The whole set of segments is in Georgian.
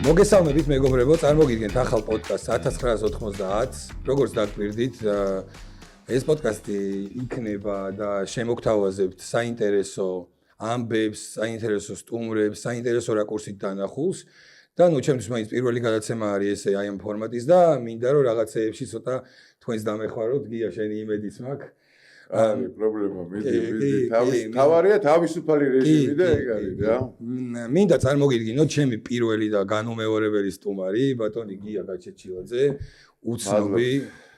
მოგესალმებით მეგობრებო, წარმოგიდგენთ ახალ პოდკასტს 1990. როგორც დაგვირდით, ეს პოდკასტი იქნება და შემოგთავაზებთ საინტერესო ამბებს, საინტერესო სტუმრებს, საინტერესო რაკურსით დანახულს. და ნუ ჩემთვის მაინც პირველი გადაცემა არის ესე აი ამ ფორმატის და მინდა რომ რაღაცეებში ცოტა თქვენს დამეხმაროთ, გია შენი იმედიც მაქვს. არის პრობლემა, მიდი თავარია თავისუფალი რეჟიმი და ეგ არის რა. მინდა წარმოგიდგინოთ ჩემი პირველი და განუმეორებელი სტუმარი, ბატონი გია გაჩეჩილაძე, უცნობი,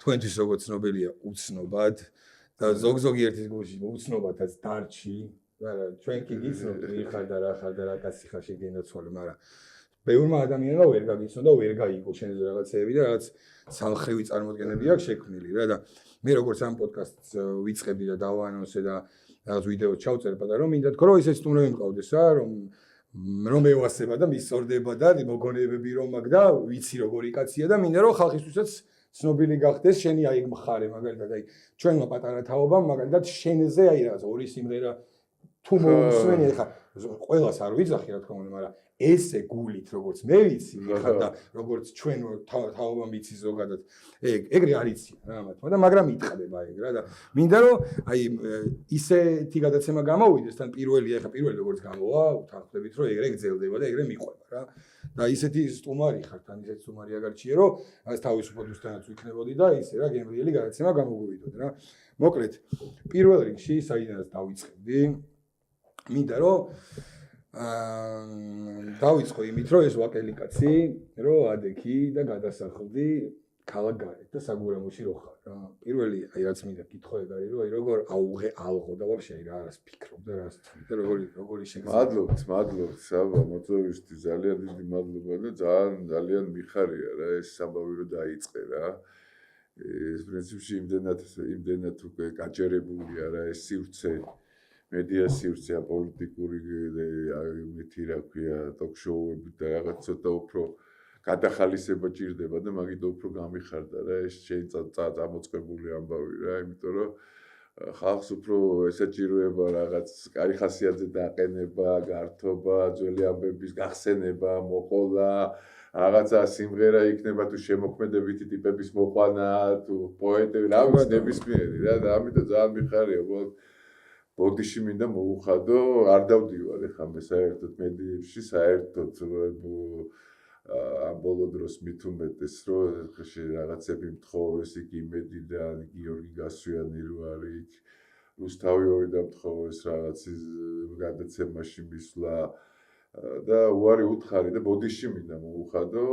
თქვენთვის როგორც ცნობილია უცნობად და ზოგ-ზოგიერთის გულში უცნობათაც დარჩი, მაგრამ ჩვენ კი გიცნობთ ხარ და რა ხარ და რა კაცი ხარ შეგენაცვალე, მაგრამ ბევრმა ადამიანმა ვერ გაგიცნო და ვერ გაიგო შენზე რაღაცეები და რაღაც სამხრივი წარმოდგენები აქვს შექმნილი რა და მე როგორც ამ პოდკასტს ვიწყებდი და დავანონსე და რაღაც ვიდეო ჩავწერე პატარა რომ მინდა თქო რომ ისეთ სტუმრები მყავდეს რა რომ მევასება და მისწორდება და მოგონებები რომ მაგ და ვიცი როგორი კაცია და მინდა რომ ხალხისთვისაც ცნობილი გახდეს შენი აი მხარე მაგალითად აი ჩვენმა პატარა თაობამ მაგალითად შენზე აი რაღაც ორი სიმღერა თუ მოусვენი ხა ყველას არ ვიძახი რა თქმა უნდა მაგრამ ესე გულით როგორც მე ვიცი ხა და როგორც ჩვენ თაობამ ვიცი ზოგადად ეგრე არიცი რა მათმა და მაგრამ იტყდება ეგ რა და მინდა რომ აი ისეთი გადაცემა გამოვიდეს თან პირველი როგორც გამოვა უთანხმდებით რომ ეგრე გძელდება და ეგრე მიყვება რა და ისეთი სტუმარი ხარ თან ისეთი სტუმარი აგარჩიე რომ ეს თავისუფლად უსტანაც ვიქნებოდი და ისე რა გემრიელი გადაცემა გამოგვივიდოდ რა მოკლედ პირველ რიგში საიდანაც დავიწყებდი მინდა რომ დავიწყო იმით რომ ეს ვაკელი კაცი რომ ადექი და გადასახლდი ქალაქ გარეთ და საგურამოში რო ხარ რა პირველი აი რაც მინდა კითხო ეგ არის რომ აი როგორ ალღო და ვაფშე რა არის ფიქრობ და რას თვლი და როგორი შეგძლო მადლობთ საბა მოწვევისთვის ძალიან დიდი მადლობა და ძალიან მიხარია რა ეს საბავი რო დაიწყე რა ეს პრინციპში იმდენად უკვე გაჯერებულია რა ეს სივრცე მედია სივრცე პოლიტიკური მითი რა ქვია ტოქ-შოუები და რაღაც ცოტა უფრო გადახალისება ჭირდება და მაგით უფრო გამიხარდა რა ეს წამოწყებული ამბავი რა იმიტომ რომ ხალხს უფრო ესაჭიროება რაღაც კაი ხასიათზე დაყენება, გართობა, ძველი ამბების გახსენება, მოყოლა რაღაცა სიმღერა იქნება თუ შემოქმედებითი ტიპების მოყვანა თუ პოეტები რა ვიცი ნებისმიერი რა და ამიტომ ძალიან მიხარია უბრალოდ ბოდიში მინდა მოუხადო, არ დავდივარ ეხლა მე საერთოდ მედიებში, საერთოდ ამ ბოლო დროს მით უმეტეს რომ რაღაცები მთხოვეს იქ იმედიდან, გიორგი გასვიანი რო არის იქ, რუსთავი ორი დამთხოვეს რაღაცის გადაცემაში მისვლა და უარი უთხარი და ბოდიში მინდა მოუხადო,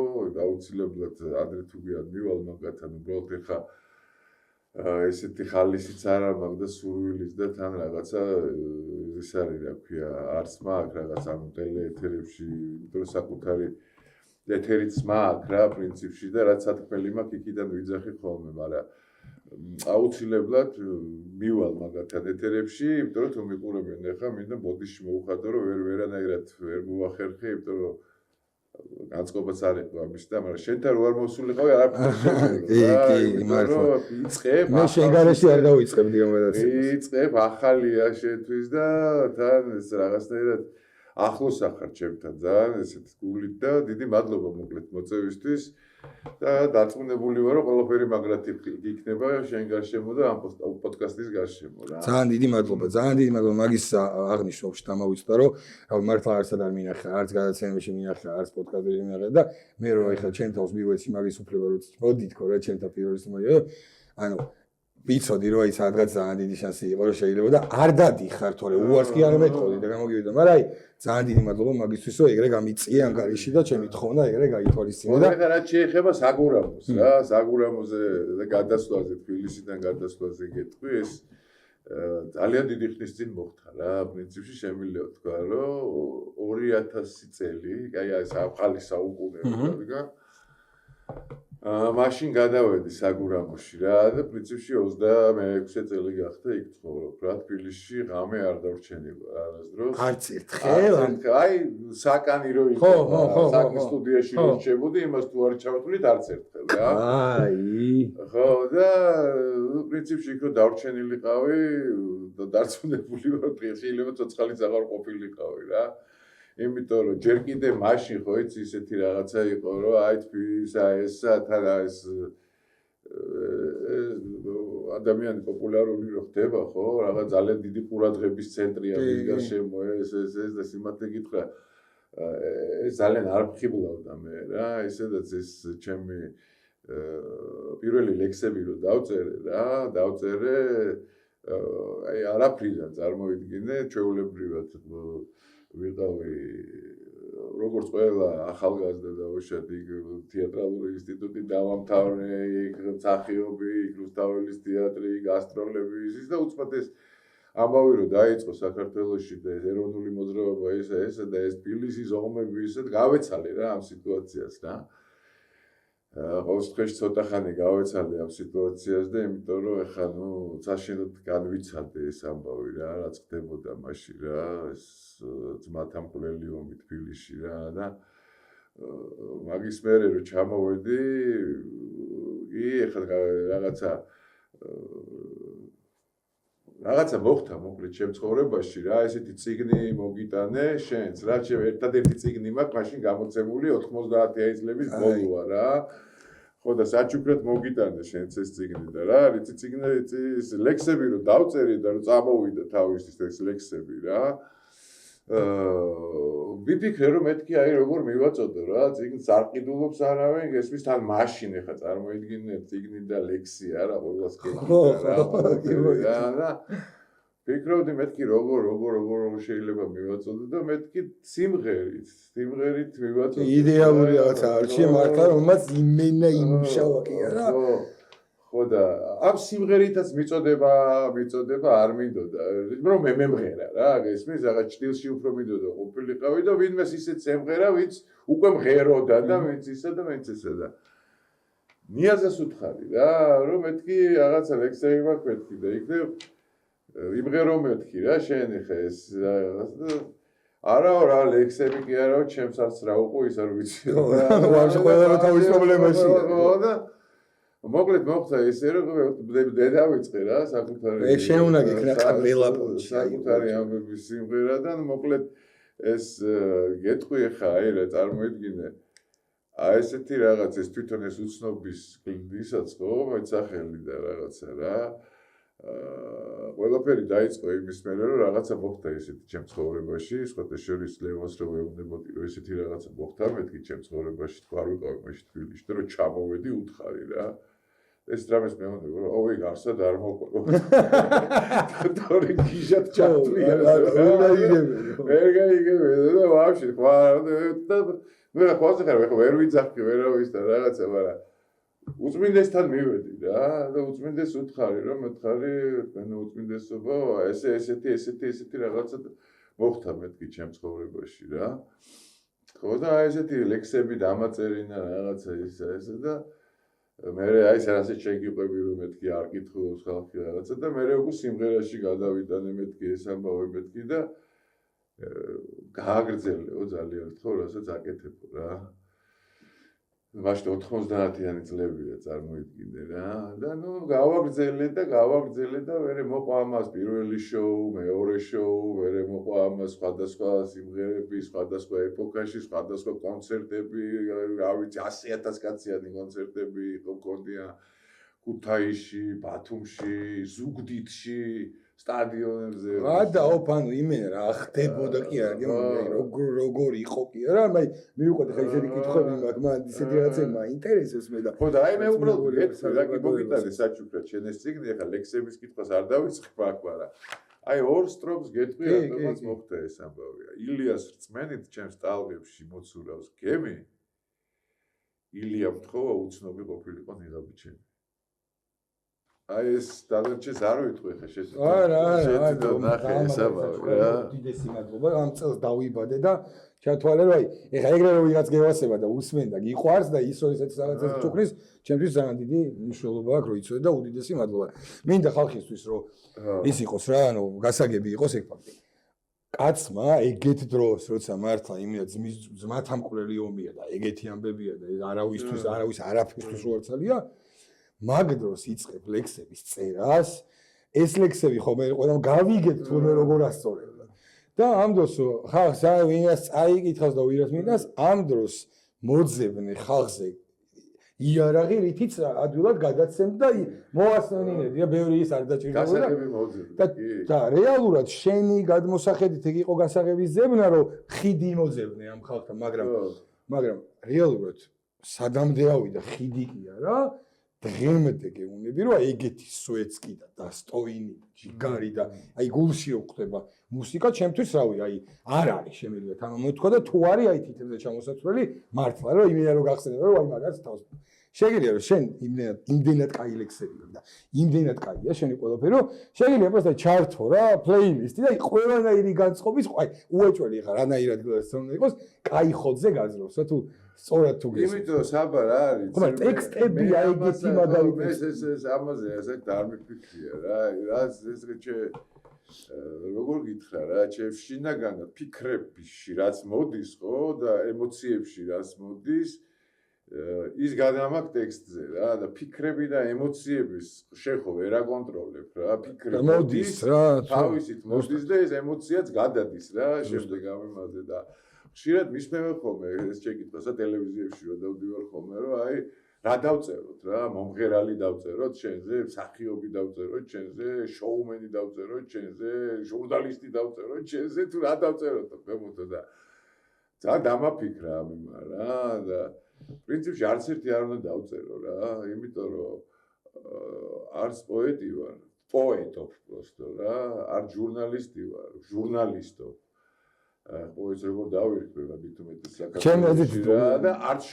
აუცილებლად ადრე თუ გვიან მივალ მაგათან უბრალოდ ეხლა ესეთი ხალისიც არა მაქვს და სურვილიც და თან რაღაცა ეს არის რა ქვია არც მაქვს რაღაც ამ ტელეეთერებში იმიტომ რომ საკუთარი ეთერიც მაქვს რა პრინციპში და რაც სათქმელი მაქვს იქიდან ვიძახი ხოლმე მაგრამ აუცილებლად მივალ მაგათან ეთერებში იმიტომ რომ თუ მიყურებენ ახლა მინდა ბოდიში მოუხადო რომ ვერანაირად ვერ მოახერხე იმიტომ რომ განწყობაც არ იყო ამის და მაგრამ შენთან რო არ მოსულიყავი არაფერს კი მართლა იწყებ მე შეგარეში არ დავიწყებდი ამ გადაცემას იწყებ ახალია შენთვის და თან ეს რაღაცნაირად ახლოს ახარ ჩემთან ძალიან ესეთ გულით და დიდი მადლობა მოკლედ მოწევისთვის და დარწმუნებული ვარ რომ ყველაფერი მაგრად იქნება შენ გარშემო და ამ პოდკასტის გარშემო რა ძალიან დიდი მადლობა მაგის აღნიშნულში დამოვიწყდა რომ მართლა არცად არ მინახე არც გადაცემებში მინახე არც პოდკასტებში მინახე და მე რომ ეხლა ჩემ თავს მივეცი მაგის უფლება რომ მოდი თქო რა ჩემთან პირველი სტუმარია ანუ ვიცოდი რომ აი სადღაც ძალიან დიდი შანსი იყო რომ შეიძლება და არ დადიხარ თორე უარს კი არ მეტყოდი და გამოგივიდა მაგრამ აი ძალიან დიდი მადლობა მაგისთვის რომ ეგრე გამიწიე ანგარიში და ჩემი თხოვნა ეგრე გაითვალისწინე და ეხლა რაც შეეხება საგურამოს რა საგურამოზე და გადასვლაზე თბილისიდან გადასვლაზე გეტყვი ეს ძალიან დიდი ხნის წინ მოხდა რა პრინციპში შემიძლია თქვა რომ 2000 წელი აი ეს ახალი საუკუნე რა მაშინ გადავედი საგურამოში რა და პრინციპში 26 წელი გახდა იქ ცხოვრობ რა თბილისში ღამე არ დავრჩენილა არასდროს არც ერთხელ აი საკანი რო იყო საკნის სტუდიაში რო რჩებოდი იმას თუ არ ჩავთვლით არც ერთხელ რა აი ხო და პრინციპში იქ რო დავრჩენილიყავი და დარწმუნებული ვარ შეიძლება ცოცხალიც აღარ ყოფილიყავი რა იმიტომ რომ ჯერ კიდე მაშინ ხო იცი ისეთი რაღაცა იყო რომ აი თბილისა ესა თან ეს ადამიანი პოპულარული რო ხდება ხო რაღაც ძალიან დიდი ყურადღების ცენტრია მის გარშემო ეს და სიმართლე გითხრა ეს ძალიან არ ფხიბლავდა მე რა ესედაც ეს ჩემი პირველი ლექსები რო დავწერე აი არაფრიდან წარმოვიდგინე ჩვეულებრივად ვიყავი როგორც ყველა ახალგაზრდა და უშად იქ თეატრალური ინსტიტუტი დავამთავრე იქ მსახიობი იქ რუსთაველის თეატრი გასტროლები ის და უცბად ეს ამბავი რომ დაიწყო საქართველოში და ეროვნული მოძრაობა ესა და ეს თბილისის ომები ისე გავეცალე რა ამ სიტუაციას რა ყოველ შემთხვევაში ცოტა ხანი გავეცალე ამ სიტუაციას და იმიტომ რომ ეხლა ნუ საშინოდ განვიცადე ეს ამბავი რა რაც ხდებოდა მაშინ რა ეს ძმათა მკვლელი ომი თბილისში რა და მაგის მერე რომ ჩამოვედი ეხლა რაღაცა მოხდა მოკლედ ჩემ ცხოვრებაში რა ესეთი წიგნი მოგიტანე შენს რა ჩემ ერთადერთი წიგნი მაქვს მაშინ გამოცემული 90-იანი წლების ბოლოა რა ხო და საჩუქრად მოგიტანე შენს ეს წიგნი და რა არის წიგნი ის ლექსები რომ დავწერე და რომ წამოვიდა თავის ეს ლექსები რა ვიფიქრე რომ მეთქი აი როგორ მივაწოდო რა წიგნს არ ყიდულობს არავინ ესმის თან მაშინ ეხა წარმოიდგინე წიგნი და ლექსი არა ყველას კეთდება რა ვფიქრობდი მეთქი როგორ შეიძლება მივაწოდო და მეთქი სიმღერით მივაწოდო იდეალური რაღაცა არჩია მართლა რომელმაც იმენა იმშავა კი არა ხო და ამ სიმღერითაც მიწოდება არ მინდოდა რომ მე მემღერა რა ესმის რაღაც ჭtildeში უფრო მინდოდა ყოფილიყავი და ვინმეს ისეთ სიმღერა ვინც უკვე მღეროდა და ვინც ისა და ვინც ესა და ნიაზას უთხარი რა რომ მეთქი რაღაცა ლექსები მაქვს მეთქი და იქნებ იმღერო მეთქი რა შენ ხე ეს არა ლექსები კი არა ჩემს არც რა უყო ის არ ვიცი ვაფშე ყველა თავის პრობლემაში და მოკლედ მოხდა ისე რომ დედა ვიწყე რა საკუთარი ეს შენ უნდა გიქნა ველაპონჩი საკუთარი ამბების სიმღერა და მოკლედ ეს გეტყვი ხა აი რა წარმოიდგინე აი ესეთი რაღაც ეს თვითონ ეს უცნობის ისაც ხო მეცახელი და რაღაცა რა ყველაფერი დაიწყო იმის მერე რომ რაღაცა მოხდა ისეთი ჩემ ცხოვრებაში სხვათა შორის ლევონს რომ ვეუბნებოდი რომ ესეთი რაღაცა მოხდა მეთქი ჩემ ცხოვრებაში თქვა არ ვიყავი მაშინ თბილისში და რომ ჩამოვედი უთხარი რა ეს დრამეს მეუბნება რომ ოვი გარსად არ მოყვება თორე გიჟად ჩართვია ვერ გაიგებია და ვაფშე თქვა და მე ხوازე ხარ ვერ ვიძახი ვერავის და რაღაცა მაგრამ უწმინდესთან მივედი რა და უწმინდეს უთხარი რომ მეთხარი თქვენ უწმინდესობა ესეთი რაღაცა მოხდა მეთქი ჩემ ცხოვრებაში რა ხო და ესეთი ლექსები დამაწერინა რაღაცა ესა და მე აი ასე შეგიყვები რომ მეთქი არ კითხულობს ხალხი რაღაცა და მე უკვე სიმღერაში გადავიტანე მეთქი ეს ამბავი მეთქი და გააგრძელეო ძალიან ხო რასაც აკეთებო რა მაშინ 90-იანი წლებია წარმოიდგინე რა და ნუ გავაგრძელე და მერე მოყვა ამას პირველი შოუ, მეორე შოუ, მერე მოყვა ამას სხვადასხვა სიმღერები, სხვადასხვა ეპოქაში, სხვადასხვა კონცერტები, რა ვიცი 100,000 კაციანი კონცერტები იყო მქონდია ქუთაისში, ბათუმში, ზუგდიდში, სტადიონებზე. ანუ იმენ რა ხდებოდა კი არა, როგორ იყო კი არა, მაგრამ მივიყვეთ ხა ისეთი კითხვები მაქვს, მან ისეთი რაღაცები მაინტერესებს მე და ხო და აი მე უბრალოდ რა კი მოგიტანე საჩუქრად შენ ეს წიგნი ახლა ლექსების კითხვას არ დავიწყებ მაგრამ აი ორ სტროფს გეტყვი რატომაც მოხდა ეს ამბავია ილიას რწმენით ჩემს ტალღებში მოცურავს გემი ილია მთხოვა უცნობი ყოფილიყო ნიღაბი ჩემი აი ეს დადარჩეს არ ვიტყვი ხა არა დიდესი მადლობა ამ წელს დავიბადე და ჩათვალე რომ აი ეხა ეგრე რომ ვიღაც გევასება და უსმენდა გიყვარს და ის ისეთ რაღაცას ჩუქნის ჩემთვის ძალიან დიდი მნიშვნელობა აქვს რომ იცოდე და უდიდესი მადლობა მინდა ხალხისთვის რომ ის იყოს რა ანუ გასაგები იყოს ეგ ფაქტი კაცმა ეგეთ დროს როცა მართლა იმედა ძმათა მკვლელი ომია და ეგეთი ამბებია და არავის არაფერთვის უარცალია მაგ დროს იწყებ ლექსების წერას ეს ლექსები ხომ მე ყველამ გავიგებ თუნდაც როგორ ასწორებდა და ამ დროს ხალხს ვინას წაიკითხავს და ვინას მინდას ამ დროს მოძებნე ხალხზე იარაღი რითიც ადვილად გადაცემთ და მოასწრინინები და ბევრი ის არ დაჭირდება გასაღები მოძებნე და რეალურად შენი გადმოსახედით ეგ იყო გასაღების ზებნა რომ ხიდი მოძებნე ამ ხალხთან მაგრამ რეალურად სადამდე ავიდა ხიდი კი არა დღემდე გეუბნები რომ ეგეთი სუეცკი და დასტოინი ჯიგარი და აი გულში უხდება მუსიკა ჩემთვის რავი აი არ არის შემიძლია თანამოთქვა და თუ არის აი თითებზე ჩამოსაცვლელი მართლა რომ იმენა რომ გახსენება რომ აი მაგას თავს შეგიძლია რომ შენ იმდენად კაი ლექსები და იმდენად კაია შენი ყველაფერი რომ შეგიძლია просто ჩართო რა პლეილისტი და ყველანაირი განწყობის აი უეჭველი ხარ რანაირად გლასწორნა იყოს კაი ხოძზე გაძრობს რა თუ სწორად თუ გესმის იმიტომ საბარ არის ხომ ტექსტები აი ეგეთი მაგალითად ეს ამაზე ასე არ მიფიქრია რა ეს როგორ გითხრა რა შინაგანად ფიქრებში რაც მოდის ხო და ემოციებში რაც მოდის ის გადამაგ ტექსტზე რა და ფიქრები და ემოციების შეხო ვერ აკონტროლებ რა ფიქრები მოდის რა თავისით მოდის და ეს ემოციაც გადადის რა შემდეგ ამ იმაზე და ხშირად მისმევ ხოლმე ეს შეკითხვასა ტელევიზიებში რომ დავდივარ ხოლმე რომ აი რა დავწეროთ რა მომღერალი დავწეროთ შენზე მსახიობი დავწეროთ შენზე შოუმენი დავწეროთ შენზე ჟურნალისტი დავწეროთ შენზე თუ რა დავწეროთ მემოთო და ძალიან დამაფიქრა ამ იმა რა და პრინციპში არც ერთი არ უნდა დავწერო რა იმიტომ რომ არც პოეტი ვარ პოეტობ просто რა არ ჟურნალისტი ვარ ჟურნალისტობ პოეტს როგორ დავირქმევა მithumetes საქართველოში და არც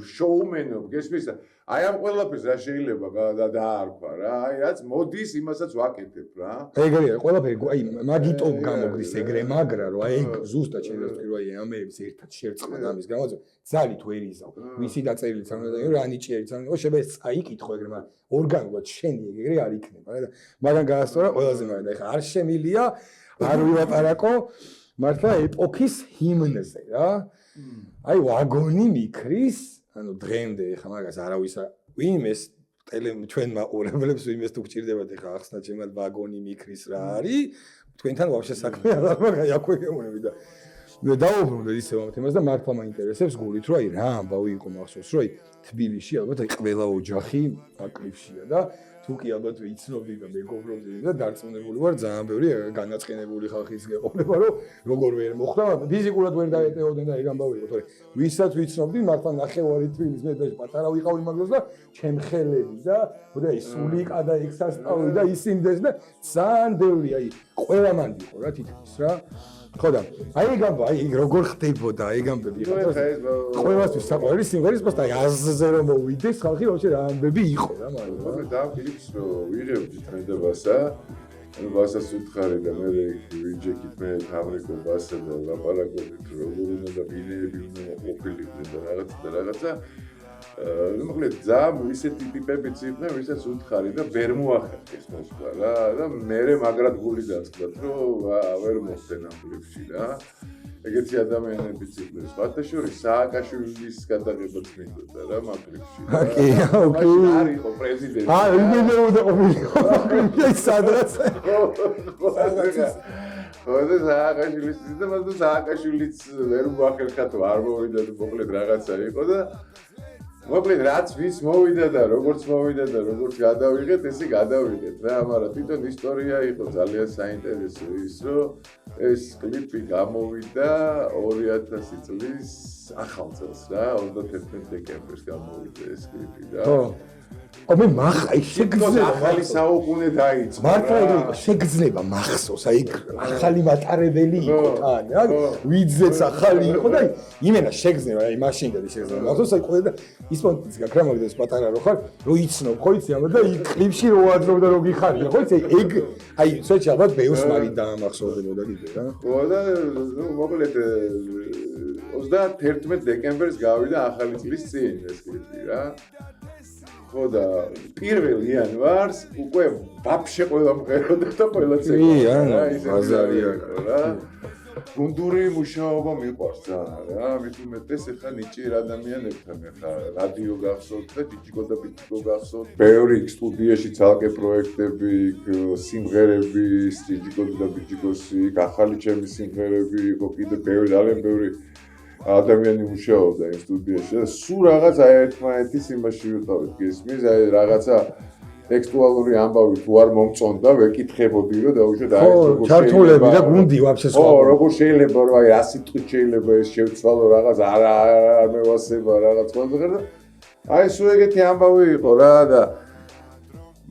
შოუმენობ გესმის აი ამ ყველაფერს რა შეიძლება დაარქვა რა აი რაც მოდის იმასაც ვაკეთებ რა ეგრეა ყველაფერი აი მაგიტომ გამოგდის ეგრე მაგრა რომ აი ზუსტად შეიძლება რომ აი ამერებს ერთად შერწყმა და ამის გამოძე ძალით ვერ იზავ ვისი დაწერილიც არ უნდა და რა ნიჭიერიც არ უნდა შეიძლება წაიკითხო ეგრე მაგრამ ორგანულად შენი ეგრე არ იქნება რა და მაგან გაასწორა ყველაზე მაგარი და ეხა არ შემილია არ ვიაპარაკო მართლა ეპოქის ჰიმნზე რა აი ვაგონი მიქრის ანუ დღემდე ეხა მაგას არავის ვინმეს ჩვენ მაყურებლებს ვინმეს თუ გჭირდებათ ეხა ახსნა ჩემად ვაგონი მიქრის რა არის თქვენთან ვაფშე საქმე არ აქვს მაგრამ აქვე გეუბნები და მე დავუბრუნდე ისევ ამ თემას და მართლა მაინტერესებს გულით რომ აი რა ამბავი იყო მახსოვს რომ აი თბილისში ალბათ აი ყველა ოჯახი აკლიფშია და თუ კი ალბათ იცნობდი და მეგობრობდი და დარწმუნებული ვარ ძალიან ბევრი განაწყენებული ხალხის გეყოლება რომ როგორ ვერ მოხდა ფიზიკურად ვერ დაეტეოდნენ და ეგ ამბავი იყო თორე ვისაც ვიცნობდი მართლა ნახევარი თბილისს მე და პატარა ვიყავი მაგ დროს და ჩემხელები და ხოდა ის სულიკა და ექსასტავი და ისინდეს და ძალიან ბევრი აი ყველა მანდი იყო რა თითქოს რა ხოდა აი ეგ ამბავი აი როგორ ხდებოდა ეგ ამბები იყო ყველასთვის საყვარელი სიმღერის პოსტა აი აზზე რომ მოვიდეს ხალხი ვაფშე რა ამბები იყო რა მაგრამ და ფილიპს რო ვიღებდი თმედაბასა ანუ ბასას უთხარი და მე ვიჯექით მე ფაბრიკო ბასა და ლაპარაკობთ როგორ უნდა და ბინეები უნდა ყოფილიყო და რაღაცა მოკლედ ძალიან ისეთი ტიპებიც იყვნენ ვისაც უთხარი და ვერ მოახერხეს მოსვლა რა და მე მაგრად გული დაწყდათ რომ ვერ მოხდენ ამ ფილიპში რა ეგეთი ადამიანებიც იყვნენ სხვათა შორის სააკაშვილის გადაღებაც მინდოდა რა მაგრებში კი ოკეი არ იყო პრეზიდენტი იმენა უნდა ყოფილიყო სადღაც ხოდა სააკაშვილის და მაგრამ სააკაშვილიც ვერ მოახერხა თუ არ მოვიდა და მოკლედ რაღაცა იყო და მოკლედ რაც ვის მოვიდა და როგორც მოვიდა და როგორც გადავიღეთ, ესე გადავიღეთ რა, მაგრამ თვითონ ისტორია იყო ძალიან საინტერესო ის, რომ ეს კლიპი გამოვიდა 2000 წლის ახალ წელს რა, 31 დეკემბერს გამოვიდა ეს კლიპი რა. ხო. აბა მახა შეგძნება ახალი საუკუნე დაიწყო. მართლა ეგ შეგძნება მახსოვს, აი ახალი მატარებელი იყო თან რა, ვიძეც ახალი იყო და იმენა შეგძნება, აი მაშინდელი შეგძნება. მახსოვს აი ყველა ის პონტიც გაქვს რა მაგდეს პატარა რო ხარ, რო იცნობ ხო იცი ამა და კლიპში რო აძრობ და რო გიხარია ხო იცი ეგ აი სოჭი ალბათ ბევრს მაგით დაამახსოვრებოდა კიდე რა. ხო და მოკლედ 31 დეკემბერს გავიდა ახალი წლის წინ ეს კლიპი რა. ხო და 1 იანვარს უკვე ვაფშე ყველა მღეროდა და ყველა წელი კი, ანუ ბაზარია რა. გუნდური მუშაობა მიყვარს ძალიან რა, მით უმეტეს ეხლა ნიჭიერ ადამიანებთან ეხლა რადიო გახსოვთ და ჯიჯიკო და ბიჭიკო გახსოვთ. ბევრი სტუდიაში ცალკე პროექტები, სიმღერები, ჯიჯიკო და ბიჭიკოსი, ახალი ჩემი სიმღერები, იყო კიდე ბევრი ძალიან ბევრი ადამიანი მუშაობდა იმ სტუდიაში და სულ რაღაც აი ერთმანეთის იმაში ვიყავით გესმის, აი რაღაცა ტექსტუალური ამბავი თუ არ მომწონდა, ვეკითხებოდი რომ დაუშვათ აი როგორ ჩართულები და გუნდი ვაფშე სხვა. ხო, როგორ შეიძლება რომ აი 100 სიტყვით შეიძლება ეს შევცვალო რაღაც არ მევასება რაღაც ყველაფერს და აი სულ ეგეთი ამბავი იყო რა და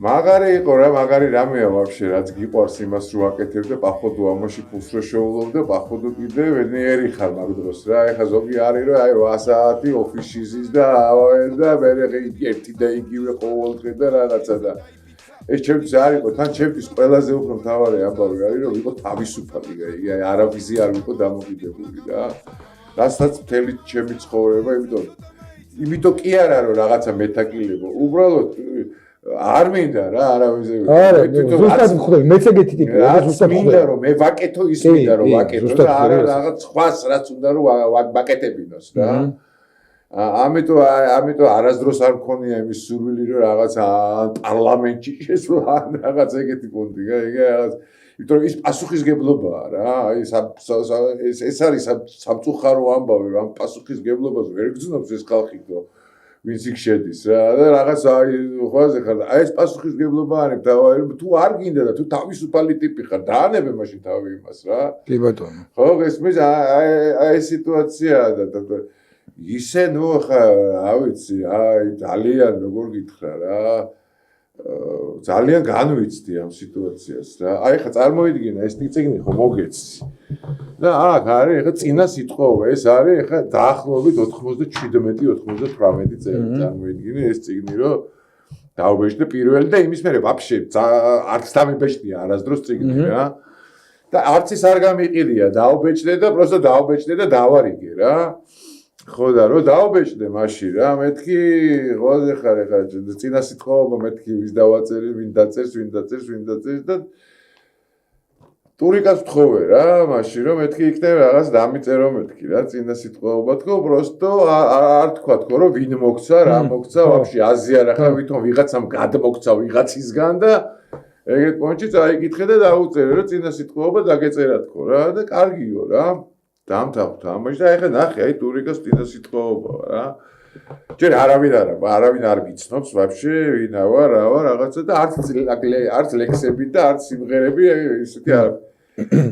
მაგარი იყო რა, მაგარი რამეა ვაფშე რაც გიყვარს იმას რო აკეთებ და პახვოდო ამაში ფულს რო შეულობ და პახვოდო კიდე ვენიერი ხარ მაგ დროს რა, ეხა ზოგი არის რომ აი 8 საათი ოფისში ზის და და მე ერთი და იგივე ყოველდღე და რაღაცა და ეს ჩემთვის არ იყო, თან ჩემთვის ყველაზე უფრო მთავარი ამბავი არის რომ ვიყო თავისუფალი, აი არავისი არ ვიყო დამოკიდებული რა. რასაც მთელი ჩემი ცხოვრება, იმიტომ კი არა რომ რაღაცა მეთაკილებო, უბრალოდ არ მინდა რა არავის არა ზუსტად ხვდები მეც ეგეთი ტიპია და ზუსტად მინდა რომ მე ვაკეთო ის მინდა რომ ვაკეთო და არა რაღაც სხვას რაც უნდა რომ ვაკეთებინოს რა ამიტომ არასდროს არ მქონია იმის სურვილი რომ რაღაც პარლამენტში შესვლა რაღაც ეგეთი პონტი რაღაც იმიტომ რომ ის პასუხისგებლობაა რა აი ეს არის სამწუხარო ამბავი რომ ამ პასუხისგებლობას ვერ გძნობს ეს ხალხი ვინც იქ შედის რა და რაღაც აი ხვაზე ხარ და აი ეს პასუხისგებლობა არის თავი თუ არ გინდა და თუ თავისუფალი ტიპი ხარ დაანებე მაშინ თავი იმას რა კი ბატონო ხო გესმის აი ეს სიტუაციაა და ისე ნუ ხა ავიცი აი ძალიან როგორ გითხრა რა ძალიან განვიცდი ამ სიტუაციას რა აი ხა წარმოიდგინე ეს წიგნი ხო მოგეცი და აქ არის ეხა წინა სიტყვა ეს არის ეხა დაახლოებით 97-98 წელი წარმოიდგინე ეს წიგნი რომ დაუბეჭდე პირველი და იმის მერე ვაფშე არც დამიბეჭდია არასდროს წიგნი რა და არც ის არ გამიყიდია დაუბეჭდე და პროსტო დაუბეჭდე და დავარიგე რა ხო და რომ დაუბეჭდე მაშინ რა მეთქი ღვაზე ხარ ეხა წინა სიტყვა მეთქი ვის დავაწერი ვინ დაწერს და ტურიკას ვთხოვე რა მაშინ რომ მეთქი იქნება რაღაც დამიწერო მეთქი რა წინა სიტყვაობა თქო პროსტო არ თქვა თქო რომ ვინ მოგცა რა მოგცა ვაფშე აზიარ ახლა ვითომ ვიღაცამ გადმოგცა ვიღაცისგან და ეგეთ პონჩი წაიკითხე და დაუწერე რომ წინა სიტყვაობა დაგეწერა თქო რა და კარგიო რა დამთავრდა ამაში და ეხლა ნახე აი ტურიკას წინა სიტყვაობა რა ჯერ არავინ არ ვიცნობს ვაფშე ვინა ვარ რა ვარ რაღაცა და არც ლექსები და არც სიმღერები ისეთი არ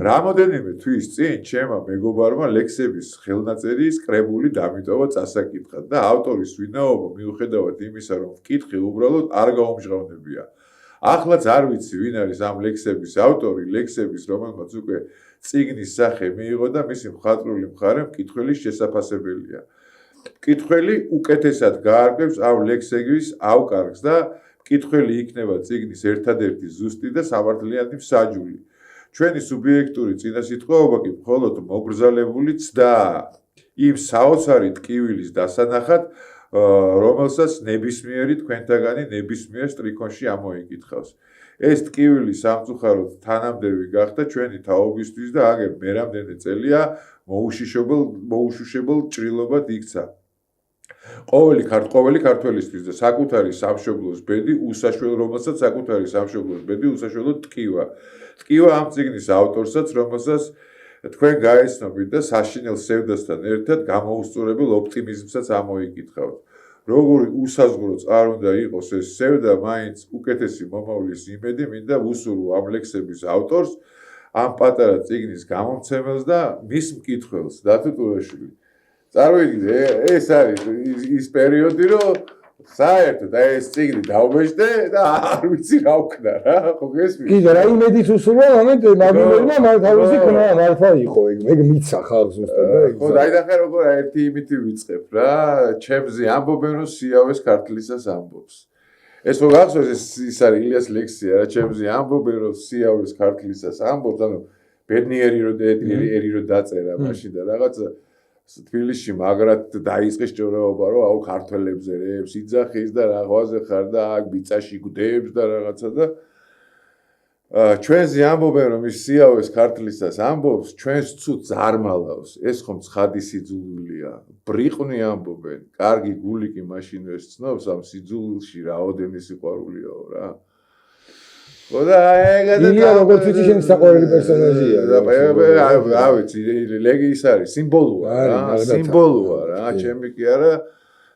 რამოდენიმე თვის წინ ჩემმა მეგობარმა ლექსების ხელნაწერის კრებული დამიტოვა წასაკითხად და ავტორის ვინაობა მიუხედავად იმისა რომ ვკითხე უბრალოდ არ გაუმჟღავნებია ახლაც არ ვიცი ვინ არის ამ ლექსების ავტორი ლექსების რომელმაც უკვე წიგნის სახე მიიღო და მისი მხატვრული მხარე მკითხველის შესაფასებელია მკითხველი უკეთესად გაარკვევს ამ ლექსების ავკარგს და მკითხველი იქნება წიგნის ერთადერთი ზუსტი და სამართლიანი მსაჯული. ჩვენი სუბიექტური წინასიტყვაობა კი მხოლოდ მოგრძალებული ცდაა იმ საოცარი ტკივილის დასანახად, რომელსაც ნებისმიერი თქვენთაგანი ნებისმიერ სტრიქონში ამოიკითხავს. ეს ტკივილი სამწუხაროდ თანამდევი გახდა ჩვენი თაობისთვის და აგერ მერამდენე წელია მოუშუშებელ ჭრილობად იქცა. ყოველი ქართველისთვის და საკუთარი სამშობლოს ბედი უსაშველო, რომელსაც საკუთარი სამშობლოს ბედი უსაშველო ტკივა. ტკივა ამ წიგნის ავტორსაც, რომელსაც თქვენ გაეცნობით და საშინელ სევდასთან ერთად გამოუსწორებელ ოპტიმიზმსაც ამოიკითხავთ. როგორი უსაზღვრო არ უნდა იყოს ეს სევდა, მაინც უკეთესი მომავლის იმედი მინდა ვუსურვო ამ ლექსების ავტორს, ამ პატარა წიგნის გამომცემელს და მის მკითხველს, დათო ტურაშვილი. წარმოიდგინე, ეს არის ის პერიოდი, რომ საერთოდ ეს წიგნი დაუბეჭდე და არ ვიცი რა ვქნა რა, ხო გესმის? კიდე რა იმედით უსურვა, მომენტ ნაბიჯებმა თავისი ქნა მართლა იყო ეგ მიცა ხალხს ზუსტად და ეგ. ხო, დაიდახე როგორ ერთი იმითი ვიწყებ რა, ჩემზე ამბობენ რომ სიავეს ქართლისას ამბობს. ეს რო გახსოვს ის არის ილიას ლექსია რა, ჩემზე ამბობენ რომ სიავეს ქართლისას ამბობს, ანუ ბედნიერი რო დაწერა მაშინ და რაღაცა თბილისში მაგრად დაიწყეს ჭორეობა რომ აუ ქართველებზე რეებს იძახის და რაღვაზე ხარ და აქ ბიწაში გვდებს და რაღაცა და ჩვენს ამბობენ რომ ის სიავეს ქართლისას ამბობს ჩვენს ცუდ ზარმალავს ეს ხომ ცხადი სიძულვილია ბრიყვნი ამბობენ კარგი გული კი მაშინ ეს ცნობს ამ სიძულვილში რაოდენი სიყვარულიაო რა ხოდა ილია როგორც ვიცი შენ საყვარელი პერსონაჟია რა ვიცი ლეგი ის არის სიმბოლოა რა სიმბოლოა რა ჩემი კი არა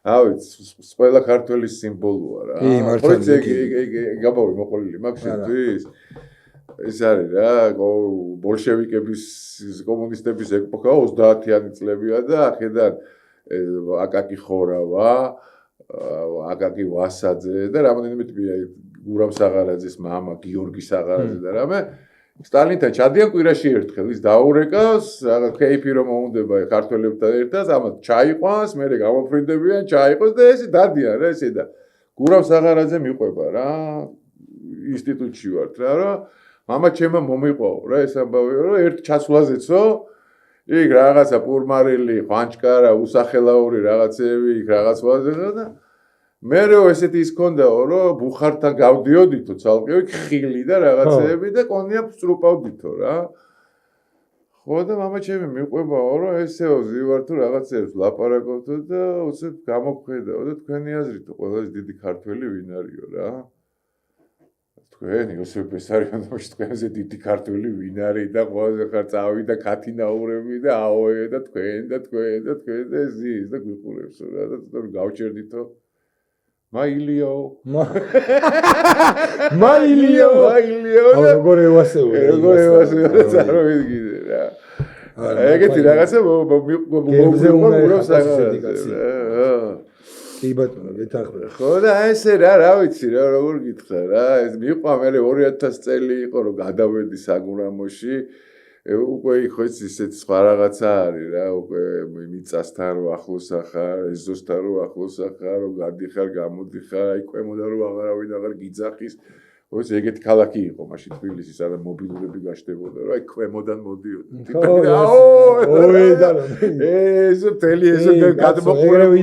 რა ვიცი ყველა ქართველის სიმბოლოა რა პროექტი გაბავი მოყოლილი მაქვს შენთვის ეს არის რა ბოლშევიკების კომუნისტების ეპოქა 30-იანი წლებია და ახედან აკაკი ხორავა აკაკი ვასაძე და რამდენიმე ტიპია გურამ საღარაძის მამა გიორგი საღარაძე და რამე სტალინთან ჩადიან კვირაში ერთხელ ის დაურეკავს რაღაც კეიფი რომ მოუნდება ქართველებთან ერთად ამათ ჩაიყვანს მერე გამოფრინდებიან ჩაიყოს და ესე დადიან რა ესე და გურამ საღარაძე მიყვება რა ინსტიტუტში ვართ რა რომ მამა ჩემო მომიყვაო რა ეს ამბავიო რომ ერთ ჩასვლაზეცო იქ რაღაცა პურმარილი ხვანჭკარა უსახელაური რაღაცები იქ რაღაც ვაზეღა და მერე ესეთი ის ქონდაო რომ ბუხართან გავდიოდითო ცალკე ხილი და რაღაცეები და კონია სტრუპავდითო რა ხო და მამა ჩემი მიყვებაო რომ ესეო ზივარ თუ რაღაცებს ლაპარაკობთო და უცებ გამოგხედაო და თქვენი აზრით ყველაზე დიდი ქართველი ვინ არისო რა თქვენ იოსებ ბესარიონოვიჩი თქვენზე დიდი ქართველი ვინ არის და ყველაზე ხარ წავიდა ქათინაურები და აოე და თქვენ და ეს ის და გვიყურებს რა და გავჩერდითო მაილიო როგორ ევასეო წარმოვიდგინე რა ეგეთი რაღაცა მოგურავს საგაზეთზე კი ბატონო გეთახმე ხო და ესე რა ვიცი რა როგორ გითხრა რა ეს მიყვა მე 2000 წელი იყო რომ გადავედი საგურამოში უკვე ხო ისეთ სხვა რაღაცა არის რა უკვე მიწასთან რო ახლოს ახარ ეზოსთან რო ახლოს ახარ რო გადიხარ გამოდიხარ აი ქვემოდან რო აღარავინ აღარ გიძახის ხო ეგეთი ქალაქი იყო მაშინ თბილისი სადაც მობილურები გაშდებოდა რა აი ქვემოდან მოდიოდა ეს მთელი ეს გადმოყურებული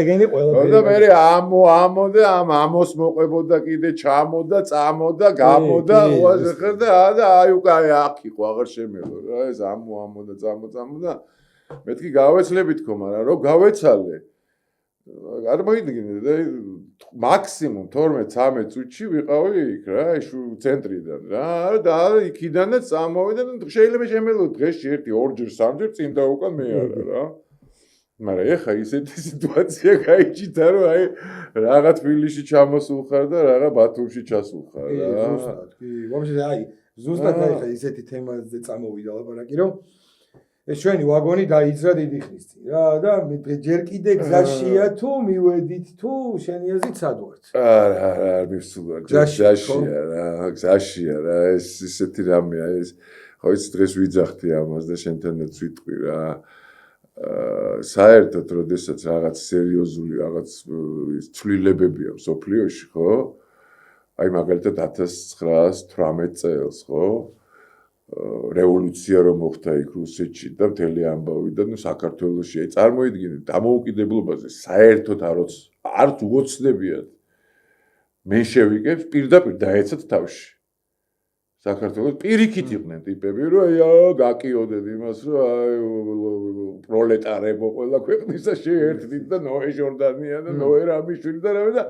ეგენი ყველაფერი და მე ამო და ამოს მოყვებოდა კიდე ჩამოდა წამოდა გამოდა უაზე ხერდა და აი უკვე აქ იყო აღარ შემელო რა ეს ამო და წამო და მეთქი გავეცლები თქო მაგრამ რო გავეცალე არ მოიდგინე და მაქსიმუმ 12-13 წუთში ვიყავი იქ რა ცენტრიდან რა და იქიდანაც წამოვიდა და შეიძლება შემელო დღეში 1-2 3 წინ და უკან მე არა რა მაგრამ ეხა ისეთი სიტუაცია გაიჭირდა რომ აი რაღა თბილისში ჩამოსულხარ და რაღა ბათუმში ჩასულხარ რა ზუსტად კი ვაფშე აი ზუსტად აი ხა ისეთი თემაზე წამოვიდა ლაპარაკი რომ ეს ჩვენი ვაგონი დაიძრა დიდი ხნის წინ რა და ჯერ კიდე გზაშია თუ მივედით თუ შენი აზრით სად ვართ? არა მივსულა გზაშია რა ეს ისეთი რამეა ეს ხო ის დღეს ვიძახდი ამას და შენთანაც ვიტყვი რა საერთოდ როდესაც რაღაც სერიოზული რაღაც ცვლილებებია სოფლიოში ხო აი მაგალითად 1918 წელს ხო რევოლუცია რომ მოხდა იქ რუსეთში და მთელი ამბავი და ნუ საქართველოში აი წარმოიდგინეთ დამოუკიდებლობაზე საერთოდ არც უოცნებიათ მენშევიკებს პირდაპირ დაეცათ თავში საქართველოს პირიქით იყვნენ ტიპები რომ აი გაკიოდეთ იმას რომ აი პროლეტარებო ყველა ქვეყნისა შეერთდით და ნოე ჟორდანია და ნოე რამიშვილი და რამე და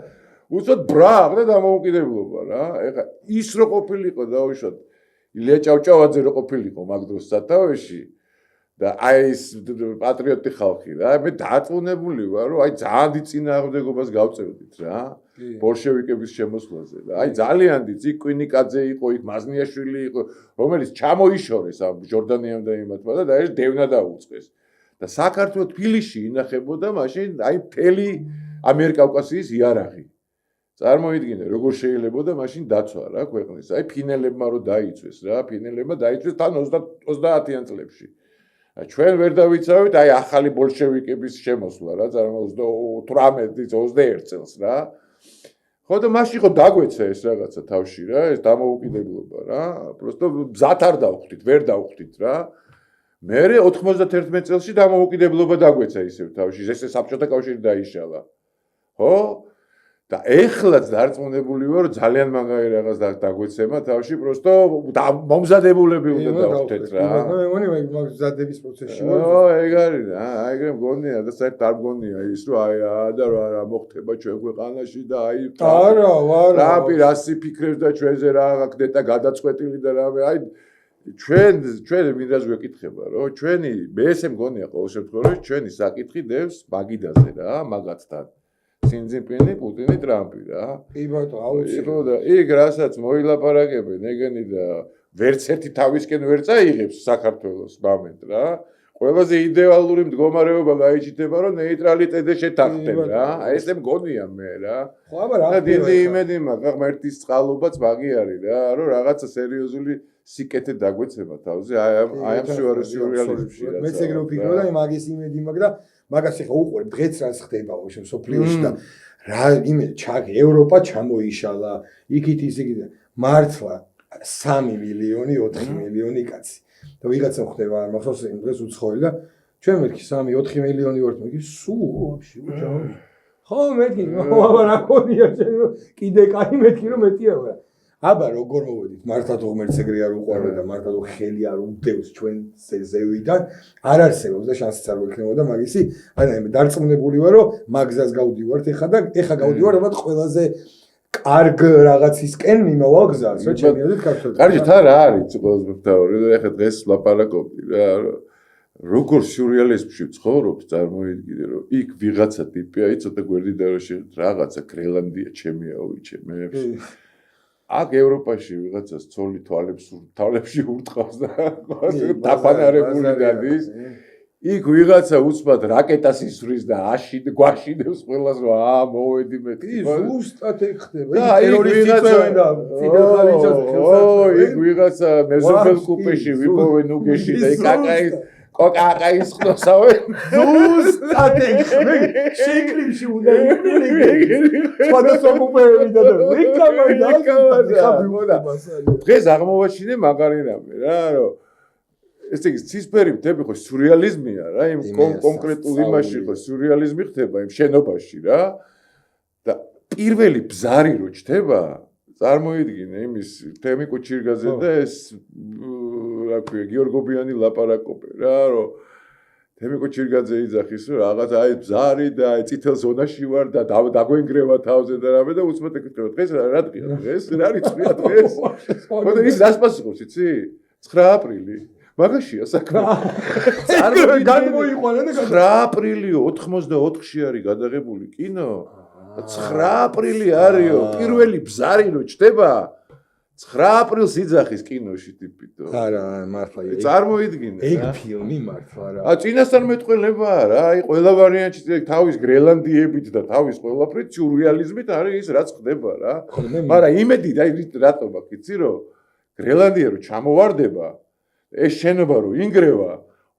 უცოდ ბრაღ და დამოუკიდებლობა რა ეხა ის რო ყოფილიყო დაუშვათ ილია ჭავჭავაძე რო ყოფილიყო მაგ დროს სათავეში და აი ეს პატრიოტი ხალხი რა მე დაწუნებული ვარ რომ აი ძალიან დიდ წინააღმდეგობას გავწევდით რა ბოლშევიკების შემოსვლაზე და აი ძალიან დიდ კვინიკაძე იყო იქ მაზნიაშვილი იყო რომელიც ჩამოიშორეს ამ ჟორდანიამ და იმათმა და ეს დევნა დაუწყეს და საქართველოს თბილისში ინახებოდა მაშინ აი მთელი ამიერკავკასიის იარაღი წარმოიდგინე როგორ შეიძლებოდა მაშინ დაცვა რა ქვეყნის აი ფინელებმა რო დაიწვეს რა ფინელებმა დაიწვეს თან 30-იან წლებში ჩვენ ვერ დავიცავით აი ახალი ბოლშევიკების შემოსვლა რა 18-21 წელს რა ხო და მაშინ ხო დაგვეცა ეს რაღაცა თავში რა ეს დამოუკიდებლობა რა просто მზად არ დავხვდით ვერ დავხვდით რა მე 91 წელსში დამოუკიდებლობა დაგვეცა ისევ თავში ესე საბჭოთა კავშირი დაიშალა ხო და ეხლაც დარწმუნებული ვარ, ძალიან მაგარი რაღაც დაგვეცემა თავში, просто მომზადებულები უნდა დავხვდეთ რა. მე მგონი მაგ მზადების პროცესში ვარ. ეგ არის რა, ეგრე მგონია და საერთოდ არ მგონია ის, რომ და რა მოხდება ჩვენ ქვეყანაში და არა, ტრამპი რასი ფიქრებს და ჩვენზე რა გაკეთდა და გადაწყვეტილი და რა, ჩვენ მინდას გვეკითხება, რომ ჩვენი მე ესე მგონია ყოველ შემთხვევაში ჩვენი საკითხი დევს მაგიდაზე რა, მაგათთან. სინძინპინი, პუტინი, ტრამპი რა. კი ბატონო, აუცილებლად. და იქ რასაც მოილაპარაკებენ ეგენი და ვერც ერთი თავისკენ ვერ წაიღებს საქართველოს მომენტ რა. ყველაზე იდეალური მდგომარეობა გაიჩნდება, რომ ნეიტრალიტეტზე შეთანხმდნენ რა. ესე მგონია მე რა. ხო, აბა რა. დიდი იმედი მაქვს, ღმერთის წყალობაც მაგი არის რა, რომ რაღაცა სერიოზული სიკეთე დაგვეცემა თავზე. აი ამ სიურეალიზმში რა. მეც ეგრე ვფიქრობ და მაგის იმედი მაქვს და მაგას ახლა უყურებ დღეც რაც ხდება ოშო სოფლიოში და რა იმედი ჩაგ ევროპა ჩამოიშალა იქით ისეთი მართლა 3 მილიონი 4 მილიონი კაცი და ვიღაცა ხდება არ მახსოვს იმ დღეს უცხოელი და ჩვენ მეთქი 3-4 მილიონი ვართ მეთქი სულ ვაფშე უჩავი ხო მეთქი აბა რა ქონია კიდე კაი მეთქი რომ მეტია ვარ აბა როგორ მოვედით მართლა თუ ღმერთს ეგრე არ უყვარდა და მართლა თუ ხელი არ უდევს ჩვენ ზევიდან არ არსებობს და შანსიც არ გვექნებოდა მაგისი აი მე დარწმუნებული ვარ რომ მაგზას გავდივართ ეხა გავდივარ ალბათ ყველაზე კარგ რაღაცისკენ მიმავალ გზას რა ჩემიოდეთ ქართულად კარგით არა არის ყველაზე მთავარი და ეხა დღეს ვლაპარაკობდი რა როგორ სიურეალიზმში ცხოვრობ წარმოიდგინე რომ იქ ვიღაცა ტიპია იცოდა გვერდიდან რომ რაღაცა გრენლანდია ჩემია უიჩემებს აქ ევროპაში ვიღაცას ცოლი თვალებში ურტყავს და დაფანარებული დადის. იქ ვიღაცა უცბად რაკეტას ისვრის და გვაშინებს ყველას რომ მოვედი მეთქი. ზუსტად ეგ ხდება. იქ ვიღაცა მეზობელ კუპეში ვიპოვენ უგეში და კაკაის ხნოსავენ. ზუსტად ეგ შეკლიმში უნდა იყიდე. სხვადასხვა კუპეები და დღეს აღმოვაჩინე მაგარი რამე რა რომ ესე იგი ცისფერი მთები ხო სიურეალიზმია რა იმ კონკრეტულ იმაში ხო სიურეალიზმი ხდება იმ შენობაში რა და პირველი ბზარი რო ჩდება წარმოიდგინე იმის თემიკო ჩირგაძე და ეს რა ქვია გიორგობიანი ლაპარაკობენ რა რომ თემიკო ჩირგაძე იძახის რომ რაღაც აი ბზარი და აი წითელ ზონაში ვარ და დაგვენგრევა თავზე და რამე და უცბად ეკითხება დღეს რა დღეა დღეს რა რიცხვია დღეს ხოდა ის რას პასუხობს იცი 9 აპრილი მაგაშია საქმე გამოიყვანა და 9 აპრილი 84-ში არის გადაღებული კინო 9 აპრილი არისო პირველი ბზარი რო ჩდება 9 აპრილს იძახის კინოში ტიპიტო არა მართლა წარმოიდგინე ეგ ფილმი მართლა რა წინასწარ მეტყველება რა აი ყველა ვარიანტში თავის გრენლანდიებით და თავის ყველაფრით სიურეალიზმით არის ის რაც ხდება რა მაგრამ იმედი და რატომ აქ იცი რომ გრენლანდია რო ჩამოვარდება ეს შენობა რო ინგრევა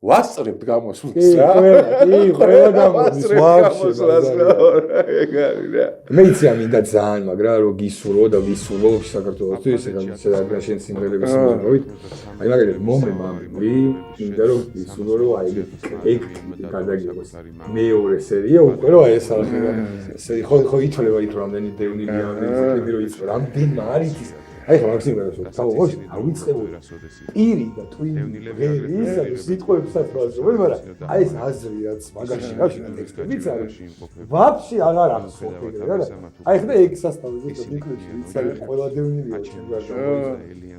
ვასწრებთ გამოსვლას რა ყველა გამოსვლას ეგ არის რა მე იცი ამინდა ძალიან მაგრამ რომ გისურვო და ვისურვო საქართველოსთვის ესეა შენ სიმღერების სიმღერით აი მაგალითად მომემამი მინდა რომ ვისურვო რომ აი ეგ გადაგიღოს მეორე სერია უკვე რომ აი ეს ასე ხო ითვლება იქ რამდენი დევნილია რამდენი რომ ის რამდენი არის აი ხო მაქსიმალურად თავოშ არ ვიწყებოდი პირი და ტვინი ღერის სიტყვებსაც ვაზრობ მაგრამ აი ეს აზრი რაც მაგაში გავშინა ტექსტებიც არის ვაფშე აღარ ახსოვდი რა აი ხდა ეგ სასწავლებელი და დიკლებში იცი ყველა დევნილია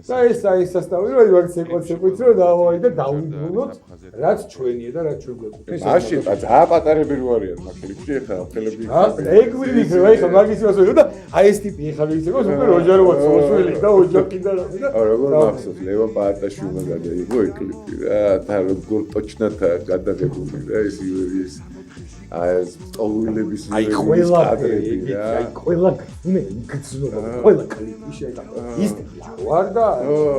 და ეს აი სასწავლებელი რომ მაგ სეკონსეკვენცი რომ დავაი და დავუბრუნოთ რაც ჩვენია და რაც ჩვენ გვეკვირს მაშინ ძალიან პატარები რო არიან მაგ კლიპში ახლა ხელები ეგ ვიქნებ აი ხა მაგის იმასო და აი ეს ტიპი ახლა ვიცი რომ სუპერ ოჯაროა სოშველი და ოჯახი და როგორ მახსოვს ლევან პაატაშვილმა გადაიღო ეგ კლიპი რა და როგორ ტოჩნად გადაღებული რა ეს ის აი სტოვილების აი ყველა აი ყველა მე გძნობ ყველა კლიპი შეიძლება ის ვარ და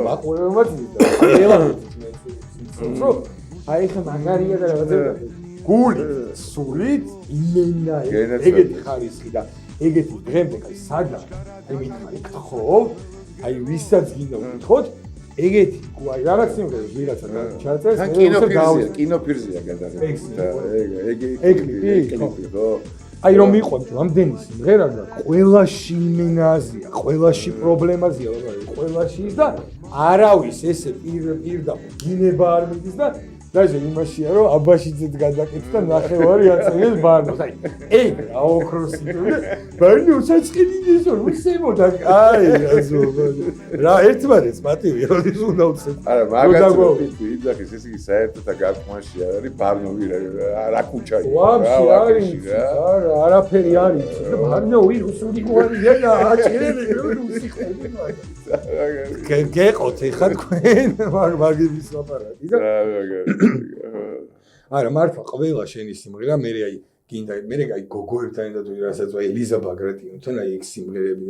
მაყურებელმაც ყველა რო აი ხა მაგარია და რაღაცა გული სულით იმენა ეგეთი ხარისხი და ეგეთი დღემდე კაი სადა იმით ხო აი ვისაც გინდა ვთხოვთ ეგეთი აი რაღაც სიმღერა ვიღაცა ჩაწერს კინოფირზია გადაღებული ეგ კლიპი ხო აი რომ მიყვანთ რამდენი სიმღერა და ყველაში იმენაზია, ყველაში პრობლემაზია, ყველაში ის და არავის ესე პირდაპირ გინება არ მიდის და დაჟე იმაშია რომ აბაშიძეც გადაკეთდა და ნახევარი აწერილ ბარნოს. აი ეგ რა ოქროსი ბარნი უცაცხელი ისო რუსებოდა აი რა ერთმანეთს პატივი როდის უნდა უცეთ. არა მაგათი იძახის ეს იგი საერთოდ გაკმაში არის ბარნოვი რა კუჩა არა არაფერი არის და ბარნოვი რუსული გვარია და აჭირები რუსი ხედავთ გეყოთ ეხა თქვენ მაგების ლაპარაკი და არა მართლა ყველა შენი სიმღერა მე აი გინდა მე აი გოგოებთან ერთად რასაც აი ელიზა ბაგრატიონთან აი ეგ სიმღერები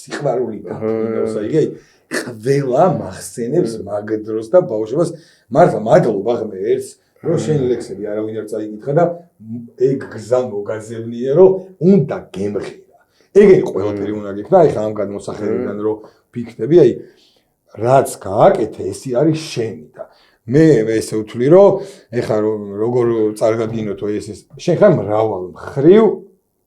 სიყვარული გაკინოს აი ყველა მახსენებს მაგ დროს და ბავშვობას მართლა მადლობა ღმე ერთს რომ შენი ლექსები არავინ არ წაიკითხა და ეგ გზა მოგაზებნია რომ უნდა გემღირა ეგ ყველაფერი უნდა გიქნა აი ხა ამ გადმოსახედიდან რომ ფიქრები აი რაც გააკეთე ეს არის შენი და მე ესე ვთვლი რომ ეხა როგორ წარგადგინოთო ეს შენ ხარ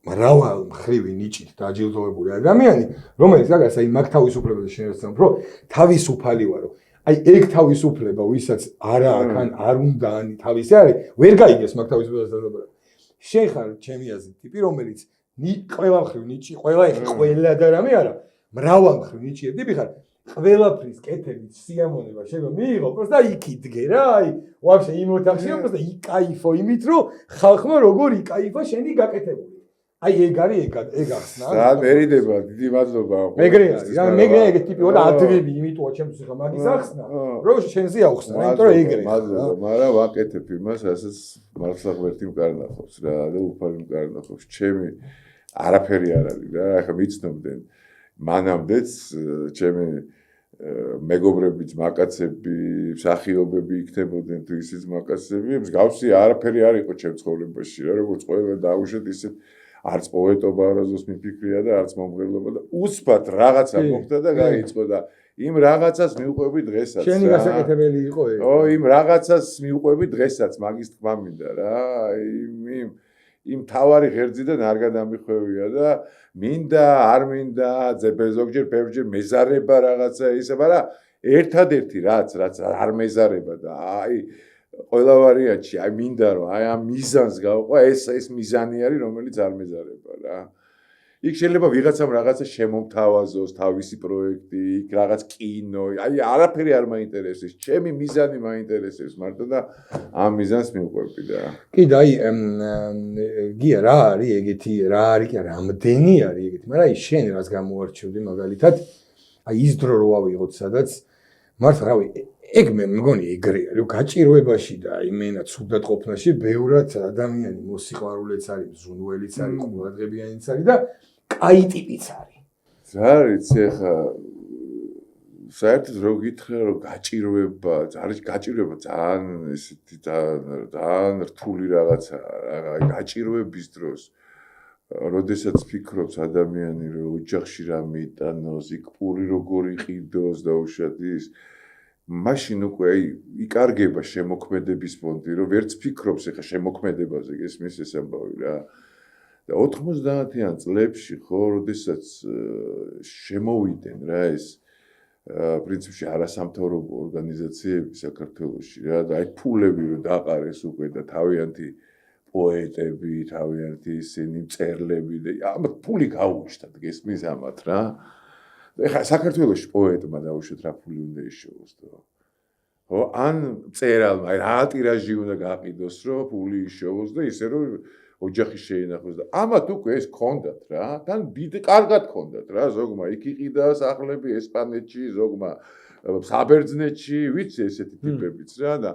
მრავალ მხრივი ნიჭით დაჯილდოვებული ადამიანი რომელიც რაღაც აი მაგ თავისუფლებას შენ ეცნობ რომ თავისუფალი ვარო აი ეგ თავისუფლება ვისაც არა აქან არ უნდა ანი თავისი არის ვერ გაიგეს მაგ თავისუფლებას დაძაბარა შენ ხარ ჩემი აზრით ტიპი რომელიც ყველა მხრივ ნიჭი ყველა და რამე არა მრავალ მხრივ ნიჭიერი ხარ ყველაფრის კეთებით სიამონება შეგო მიიღო პროსტა იქიდგე რა აი ვაფშე იმ ოთახშია პროსტა იკაიფო იმით რომ ხალხმა როგორ იკაიფა შენი გაკეთებული აი ეგ არის ეგ ახსნა რა მერიდება დიდი მადლობა მეგრე არის რა მეგრე ეგ ტიპი უნდა ადვილი იმიტოა ჩემთვის ხა მაგის ახსნა რომ შენზე აუხსნა რა იმიტომ რომ ეგრე მადლობა მაგრამ ვაკეთებ იმას ასაც მართლა ღმერთი მკარნახობს რა და უფალი მკარნახობს ჩემი არაფერი არ არის რა ახლა მიცნობდნენ მანამდეც ჩემი მეგობრებიც მაკაცები, მსახიობები იქნებოდნენ თუ ისიც მაკაცები, მსგავსი არაფერი არ იყო ჩემ ცხოვრებაში რა, როგორც ყველა დაუშვეთ ისე არც პოეტობა არასდროს მიფიქრია და არც მომღერლობა და უცბად რაღაცა მოხდა და გაიწყო და იმ რაღაცას მივყვები დღესაც რა. შენი გასაკეთებელი იყო ეგ. იმ რაღაცას მივყვები დღესაც მაგის თქმა მინდა რა. იმ თავარი ღერძიდან არ გადამიხვევია და მინდა არ მინდა ზოგჯერ ბევრჯერ მეზარება რაღაცა ისე მაგრამ ერთადერთი რაც არ მეზარება და აი ყველა ვარიანტში აი მინდა რომ აი ამ მიზანს გავყვა ეს მიზანი არის რომელიც არ მეზარება რა იქ შეიძლება ვიღაცამ რაღაცა შემომთავაზოს თავისი პროექტი იქ რაღაც კინო აი არაფერი არ მაინტერესებს ჩემი მიზანი მაინტერესებს მარტო და ამ მიზანს მივყვები და კი და აი გია რა არის ეგეთი რა არის კი რამდენი არის ეგეთი მაგრამ აი შენ რაც გამოარჩევდი მაგალითად აი ის დრო რო ავიღოთ სადაც მართლა რავი ეგ მე მგონი ეგრეა რომ გაჭიროებაში და აი მენა ცუდად ყოფნაში ბევრად ადამიანი მოსიყვარულეც არის ზუნველიც არის ყურადღებიანიც არის და კაი ტიპიც არის. ზარიც ეხა საერთოდ რო გითხრა რომ გაჭიროება ძალიან ესეთი ძალიან რთული რაღაცაა გაჭიროების დროს როდესაც ფიქრობს ადამიანი რომ ოჯახში რა მიიტანოს იქ პური როგორ იყიდოს და უშუალოდ ის მაშინ უკვე აი იკარგება შემოქმედების ფონდი რომ ვერც ფიქრობს ეხა შემოქმედებაზე გესმის ეს ამბავი რა და 90-იან წლებში ხო, როდესაც შემოვიდნენ რა ეს პრინციპში არასამთავრობო ორგანიზაციები საქართველოში რა და აი ფულები რომ დაყარეს უკვე და თავიანთი პოეტები, თავიანთი ისინი მწერლები და ამათ ფული გაუჩნდათ გესმის ამათ რა. ეხლა საქართველოში პოეტმა დაუშვათ რა ფული უნდა იშოვოს და ხო ან მწერალმა აი რა ტირაჟი უნდა გაყიდოს რომ ფული იშოვოს და ისე რომ ოჯახი შეინახოს და ამათ უკვე ეს ქონდათ რა თან კარგად ქონდათ რა ზოგმა იქ იყიდა სახლები ესპანეთში ზოგმა საბერძნეთში ვიცი ესეთი ტიპებიც რა და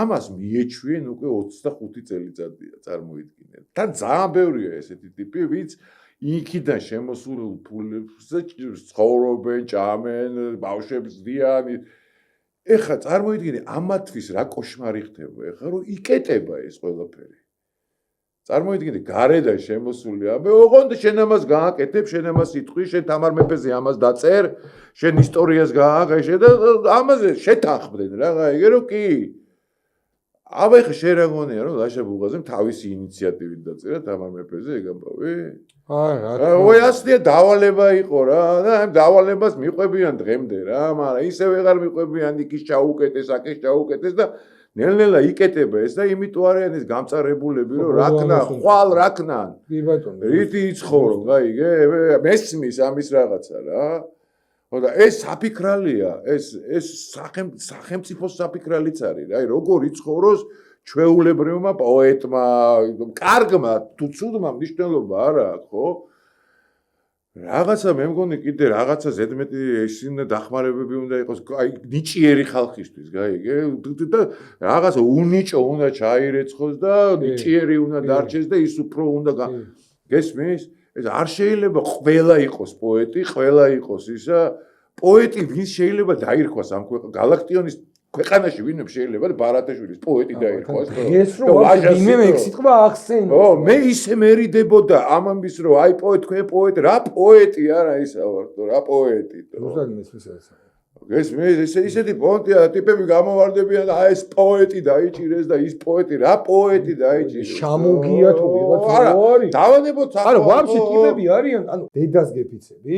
ამას მიეჩვიენ უკვე 25 წელიწადია წარმოიდგინეთ თან ძალიან ბევრია ესეთი ტიპი ვინც იქიდან შემოსულ ფულებზე ცხოვრობენ ჭამენ ბავშვებს დიან ეხლა წარმოიდგინე ამათთვის რა კოშმარი ხდება ეხლა რომ იკეტება ეს ყველაფერი წარმოიდგინე გარედან შემოსული აბე ოღონდ შენ ამას გააკეთებ შენ ამას იტყვი შენ თამარ მეფეზე ამას დაწერ შენ ისტორიას გააღე შენ და ამაზე შეთანხმდნენ რა ეგე რომ კი აბა ეხა შენ რა გონია რომ ლაშა ბუღაზემ თავისი ინიციატივით დაწერა თამარ მეფეზე ეგ ამბავი? არა, ой ასლია დავალება იყო რა და ამ დავალებას მიყვებიან დღემდე რა, მაგრამ ისე ვეღარ მიყვებიან იქის ჩაუკეტეს, აქეს ჩაუკეტეს და ნელ-ნელა იკეტება ეს და იმიტომ არიან ეს გამწარებულები რომ რაკნან, ხვალ რაკნან. კი ბატონო. რითი იცხოვრო, გაიგე? მესმის ამის რაღაცა რა. ხოდა ეს საფიქრალია, ეს სახელმწიფოს საფიქრალიც არის რა. აი როგორ იცხოვროს ჩვეულებრივმა პოეტმა, კარგმა, თუ ცუდმა მნიშვნელობა არა აქვს, ხო? რაღაცა მე მგონი კიდე რაღაცა ზედმეტი ისინი დახმარებები უნდა იყოს, აი ნიჭიერი ხალხისთვის, გაიგე? და რაღაცა უნიჭო უნდა ჩაირეცხოს და ნიჭიერი უნდა დარჩეს და ის უფრო უნდა გესმის? ეს არ შეიძლება ყველა იყოს პოეტი, ყველა იყოს ისა. პოეტი ვინც შეიძლება დაირქვას ამ გალაქტიონის ქვეყანაში ვინმე შეიძლება ბარათაშვილის პოეტი დაირქვას. ეს რომ ვინმე მექსიტყვა ახსენო. ო, მე ისე მერიდებოდა ამ ამბის რომ აი პოეტ თქვენ პოეტი, რა პოეტი არა ისა ვარ, რა პოეტი. რუსად მესმის ეს. გესმის? ისეთი პონტია ტიპები გამოვარდებიან და აი ეს პოეტი დაიჭირეს და ის პოეტი რა პოეტი დაიჭირეს. შამოგია თუ ვიღაც არის. დავანებოთ ახლა. არა, ვაფშე ტიპები არიან, ანუ დედას გეფიცები,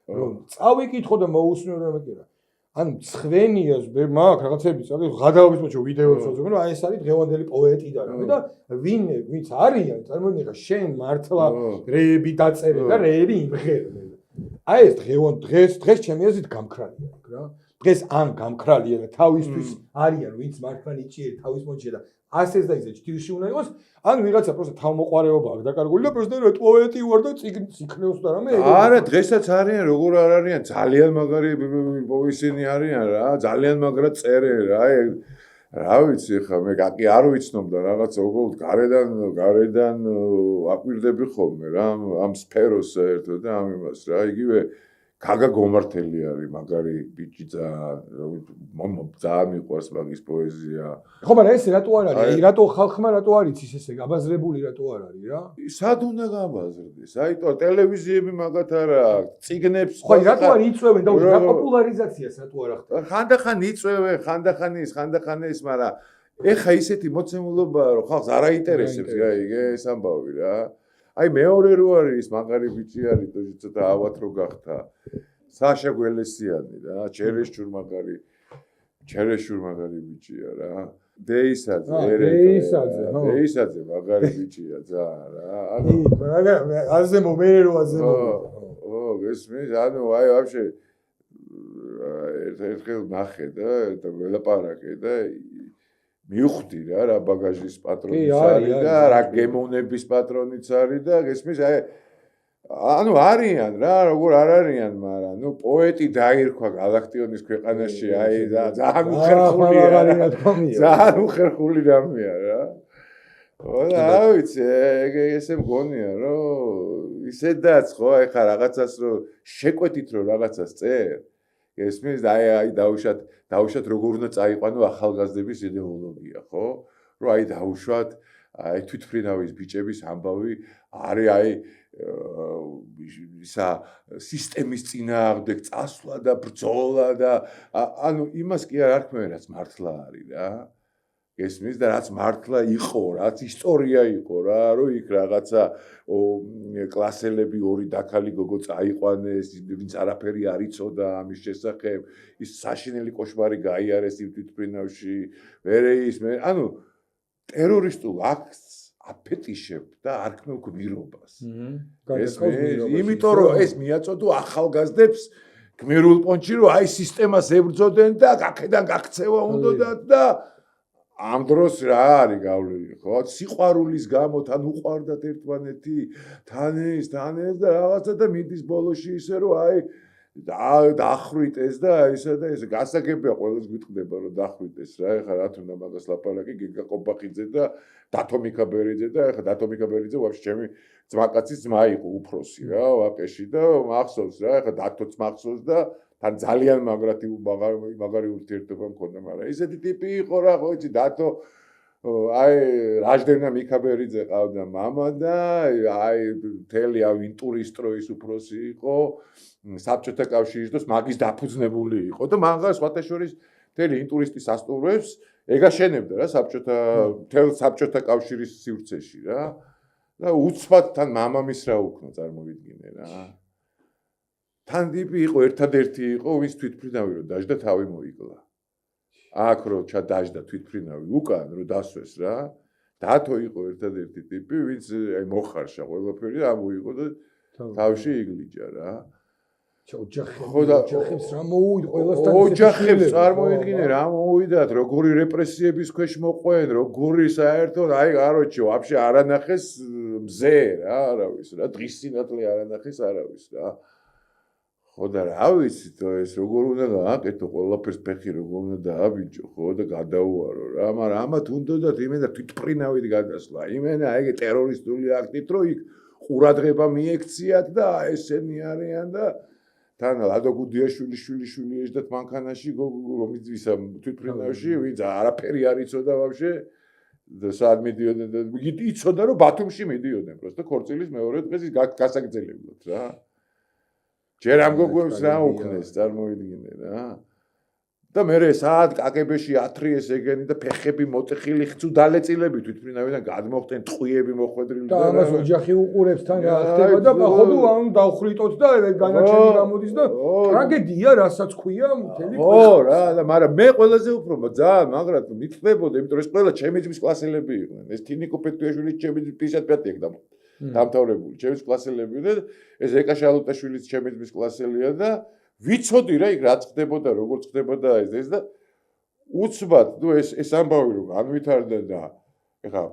რომ წავიკითხო და მოусმინო და მეკერა. ანუ ცხვენიას მაგ რაღაცები წავი ღადაობის მოჩო ვიდეოს ვაწვევ, რომ აი ეს არის დღევანდელი პოეტი და რა და ვინც არიან, წარმოიდგინე შენ მართლა რეები დაწერე და რეები იმღერე. აი ეს დღეს ჩემი აზრით გამქრალია რა. დღეს ან გამქრალია და თავისთვის არიან ვინც მართლა ნიჭიერი თავის მოჭია და ასეც და ისე ჭირში უნდა იყოს, ან ვიღაცა პროსტა თავმოყარეობა აქვს დაკარგული და პროსტა რა პოეტი ვარ და ციკნევს და რამე. არა, დღესაც არიან, როგორ არ არიან, ძალიან მაგარი ისინი არიან რა, ძალიან მაგრა წერენ რა. რა ვიცი ხა მე კი არ ვიცნობ და რაღაცა უბრალოდ გარედან აკვირდები ხოლმე რა ამ სფეროს საერთოდ და ამ იმას რა იგივე გაგა გომართელი არის მაგარი ბიჭი ძალიან მიყვარს მაგის პოეზია. ხო მაგრამ ეს რატო არ არის? რატო ხალხმა რატო არ იცის ესე გაბაზრებული რატო არ არის რა? სად უნდა გაბაზრდეს? აიტო ტელევიზიები მაგათ არა აქვს, ციგნებს ხო რატო არ იწვევენ და რა პოპულარიზაციას რატო არ ახდენ? ხანდახან იწვევენ, ხანდახან ის, მაგრამ ეხა ისეთი მოცემულობაა რომ ხალხს არ აინტერესებს გაიგე ეს ამბავი რა. აი მეორე რო არის მაგარი ბიჭი არის თოჯი ცოტა ავად რო გახდა საშა გველესიანი რა ჩერეშურ მაგარი ბიჭია რა დეისაძე მაგარი ბიჭია ძალიან რა ანუ აზე მომერე რო აზე ო გესმის ანუ აი ვაფშე ერთხელ ნახე და ველაპარაკე და მივხვდი რა ბაგაჟის პატრონიც არის და რა გემოვნების პატრონიც არის და გესმის აი ანუ არიან რა როგორ არ არიან მაგრამ ნუ პოეტი დაირქვა გალაქტიონის ქვეყანაში აი ძალიან უხერხული რამეა რა რა ვიცი ესე მგონია რომ ისედაც ხო აი ხა რაღაცას რომ შეკვეთით რომ რაღაცას წერ გესმის აი დაუშვათ როგორ უნდა წაიყვანო ახალგაზრდების იდეოლოგია, ხო? რომ აი დაუშვათ აი თვითმფრინავის ბიჭების ამბავი არის აი ისა სისტემის წინააღმდეგ წასვლა და ბრძოლა და ანუ იმას კი არ არქმევენ რაც მართლა არის რა. გესმის და რაც მართლა იყო, რაც ისტორია იყო რა, რომ იქ რაღაცა კლასელები ორი დაქალი გოგო წაიყვანეს, ვინც არაფერი არ იცოდა ამის შესახებ, ის საშინელი კოშმარი გაიარეს თვითმფრინავში, მერე ანუ ტერორისტულ აქტს აფეტიშებ და არქმევ გმირობას. იმიტომ რომ ეს მიაწოდო ახალგაზრდებს გმირულ პონჩი რომ აი სისტემას ებრძოდნენ და აქედან გაქცევა უნდათ და ამ დროს რა არის გავლილი ხო? სიყვარულის გამო თან უყვარდათ ერთმანეთი, თან ეს და რაღაცა და მიდის ბოლოში ისე რომ აი დაახრიტეს და ისა და ეს გასაგებია ყველას გიტყდება რომ დაახრიტეს რა. ეხლა რა თქმა უნდა მაგას ლაპარაკი გიგა ყობახიძე და დათო მიქაბერიძე და ეხლა დათო მიქაბერიძე ვაფშე ჩემი ძმაკაცის ძმა იყო უფროსი რა ვაკეში და მახსოვს რა ეხლა დათოც მახსოვს და თან ძალიან მაგარი ურთიერთობა მქონდა, მაგრამ ისეთი ტიპი იყო რა, ხო იცი, დათო აი რაჟდენა მიქაბერიძე ყავდა მამა და აი მთელი ინტურისტროის უფროსი იყო, საბჭოთა კავშირის დროს მაგის დაფუძნებული იყო და მაგას სხვათა შორის მთელი ინტურისტის სასტუმროებს ეგ აშენებდა რა საბჭოთა მთელ საბჭოთა კავშირის სივრცეში რა და უცბად თან მამამის რა უქნა წარმოვიდგინე რა თან ტიპი იყო ერთადერთი იყო ვინც თვითმფრინავი რო დაждდა თავი მოიკლა აქ რო ჩადაждდა თვითმფრინავი უკან რო დასვეს რა დათო იყო ერთადერთი ტიპი ვინც აი მოხარშა ყველაფერი ამოიღო და თავში იგლიჯა რა ოჯახებს რა მოუვიდა ყველასთან ოჯახებს წარმოიდგინე რა მოუვიდათ როგორი რეპრესიების ქვეშ მოყვენ როგორი საერთოდ აი გაროჩი ვაფშე არანახეს მზე რა არავის რა დღის სინათლე არანახეს არავის რა ხო და რა ვიცით ეს როგორ უნდა გააკეთო ყველაფერს ფეხი როგორ უნდა დააბიჯო ხო და გადაუარო რა მაგრამ ამათ უნდათ იმენა თვითმფრინავით გადასვლა იმენა ეგ ტერორისტული აქტით რომ იქ ყურადღება მიექციათ და ესენი არიან და თან ლადო გუდიაშვილი შვილი ეშდათ მანქანაში რომიც ისა თვითმფრინავში ვინც არაფერი არ იცოდა ვაფშე და სად მიდიოდნენ და იცოდა რომ ბათუმში მიდიოდნენ პროსტო ქორწილის მეორე დღეს ის გასაგრძელებლად რა ჯერ ამ გოგოებს რა უქნეს წარმოვიდგინე რა და მე საათ კაკებეში ათრიეს ეგენი და ფეხები მოტეხილი ხცუ დალეწილები თვითმფრინავიდან გადმოხდნენ ტყვიები მოხვედრილი და ამას ოჯახი უყურებს თან რა ხდება და походу ამ დავხრიტოთ და განაჩენი გამოდის და ტრაგედია რასაც ქვია მთელი ხო რა და მაგრამ მე ყველაზე უფრო ძალიან მაგრად მიწდებოდა იმიტომ რომ ეს ყველა ჩემი ძმის კლასელები იყვნენ ეს თინიკო პეტუაშვილი ჩემი ძმისად პეტი ეგ დამთავრებული ჩემი კლასელები და ეს ეკა შალუტაშვილიც ჩემი ძმის კლასელია და ვიცოდი რა იქ რა წხდებოდა როგორ წხდებოდა ეს და უცბად ნუ ეს ამბავი რომ განვითარდა და ეხა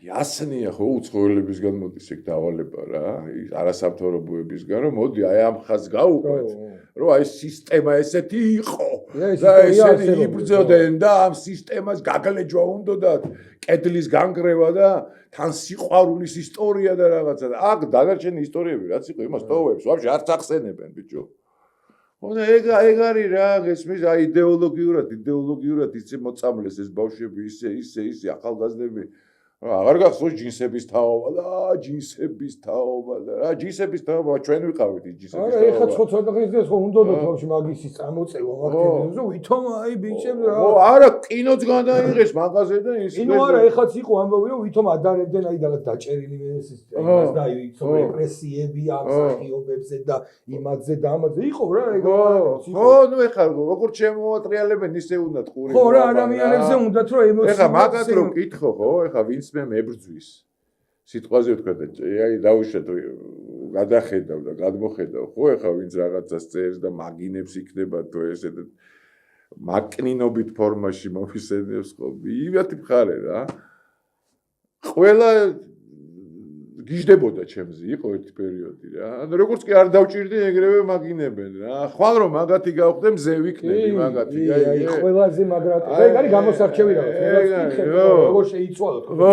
იასნია ხო უცხოელებისგან მოდის ეგ დავალება რა ის არასამთავრობოებისგან რომ მოდი აი ამ ხაზს გაუყვეთ რომ აი სისტემა ესეთი იყო და ესეთი იბრძოდნენ და ამ სისტემას გაგლეჯვა უნდათ კედლის განგრევა და თან სიყვარულის ისტორია და რაღაცა და აქ დანარჩენი ისტორიები რაც იყო იმას ტოვებს ვაფშე არც ახსენებენ ბიჭო ხო და ეგ არის რა ესმის აი იდეოლოგიურად ისე მოწამლეს ეს ბავშვები ისე ახალგაზრდები აღარ გახსოვს ჯინსების თაობა და ჯინსების თაობა და რა ჯინსების თაობა ჩვენ ვიყავით ის ჯინსების თაობა. ეხა ცოტა ხნის დღეს ხო უნდა თორში მაგისის წამოწევა მაგთენს ვითომ აი ბიჭებს რა. ხო არა კინოც გადაიღეს მაღაზე და ის კინო არა ეხაც იყო ამბავი რომ ვითომ ადარებდნენ აი რაღაც დაჭერილი ეს იმას და აი ვითომ რეპრესიები ამ სახიობებზე და იმაზე და ამაზე იყო რა ეგ ხო ნუ ეხა როგორ შემოატრიალებენ ისე უნდა ყური. ხო რა ადამიანებზე უნდათ რომ ემოცია ეხა მაგათ რომ კითხო ხო ეხა ვინც მე მებრძვის სიტყვაზე ვთქვა და აი დავუშვათ გადახედავ და გადმოხედავ ხო ეხა ვინც რაღაცას წერს და მაგინებს იქნება თუ ესე და მაკნინობით ფორმაში მომისენებს ხო იმათი მხარე რა ყველა გიждდებოდა ჩემზე იყო ერთი პერიოდი რა ანუ როგორც კი არ დავჭირდი ეგრევე მაგინებენ რა ხვალ რომ მაგათი გავხდე მზე ვიქნები მაგათი აი ყველაზე მაგრატო ეგ არის გამოსარჩევი რაღაც როგორ შეიცვალოთ ხო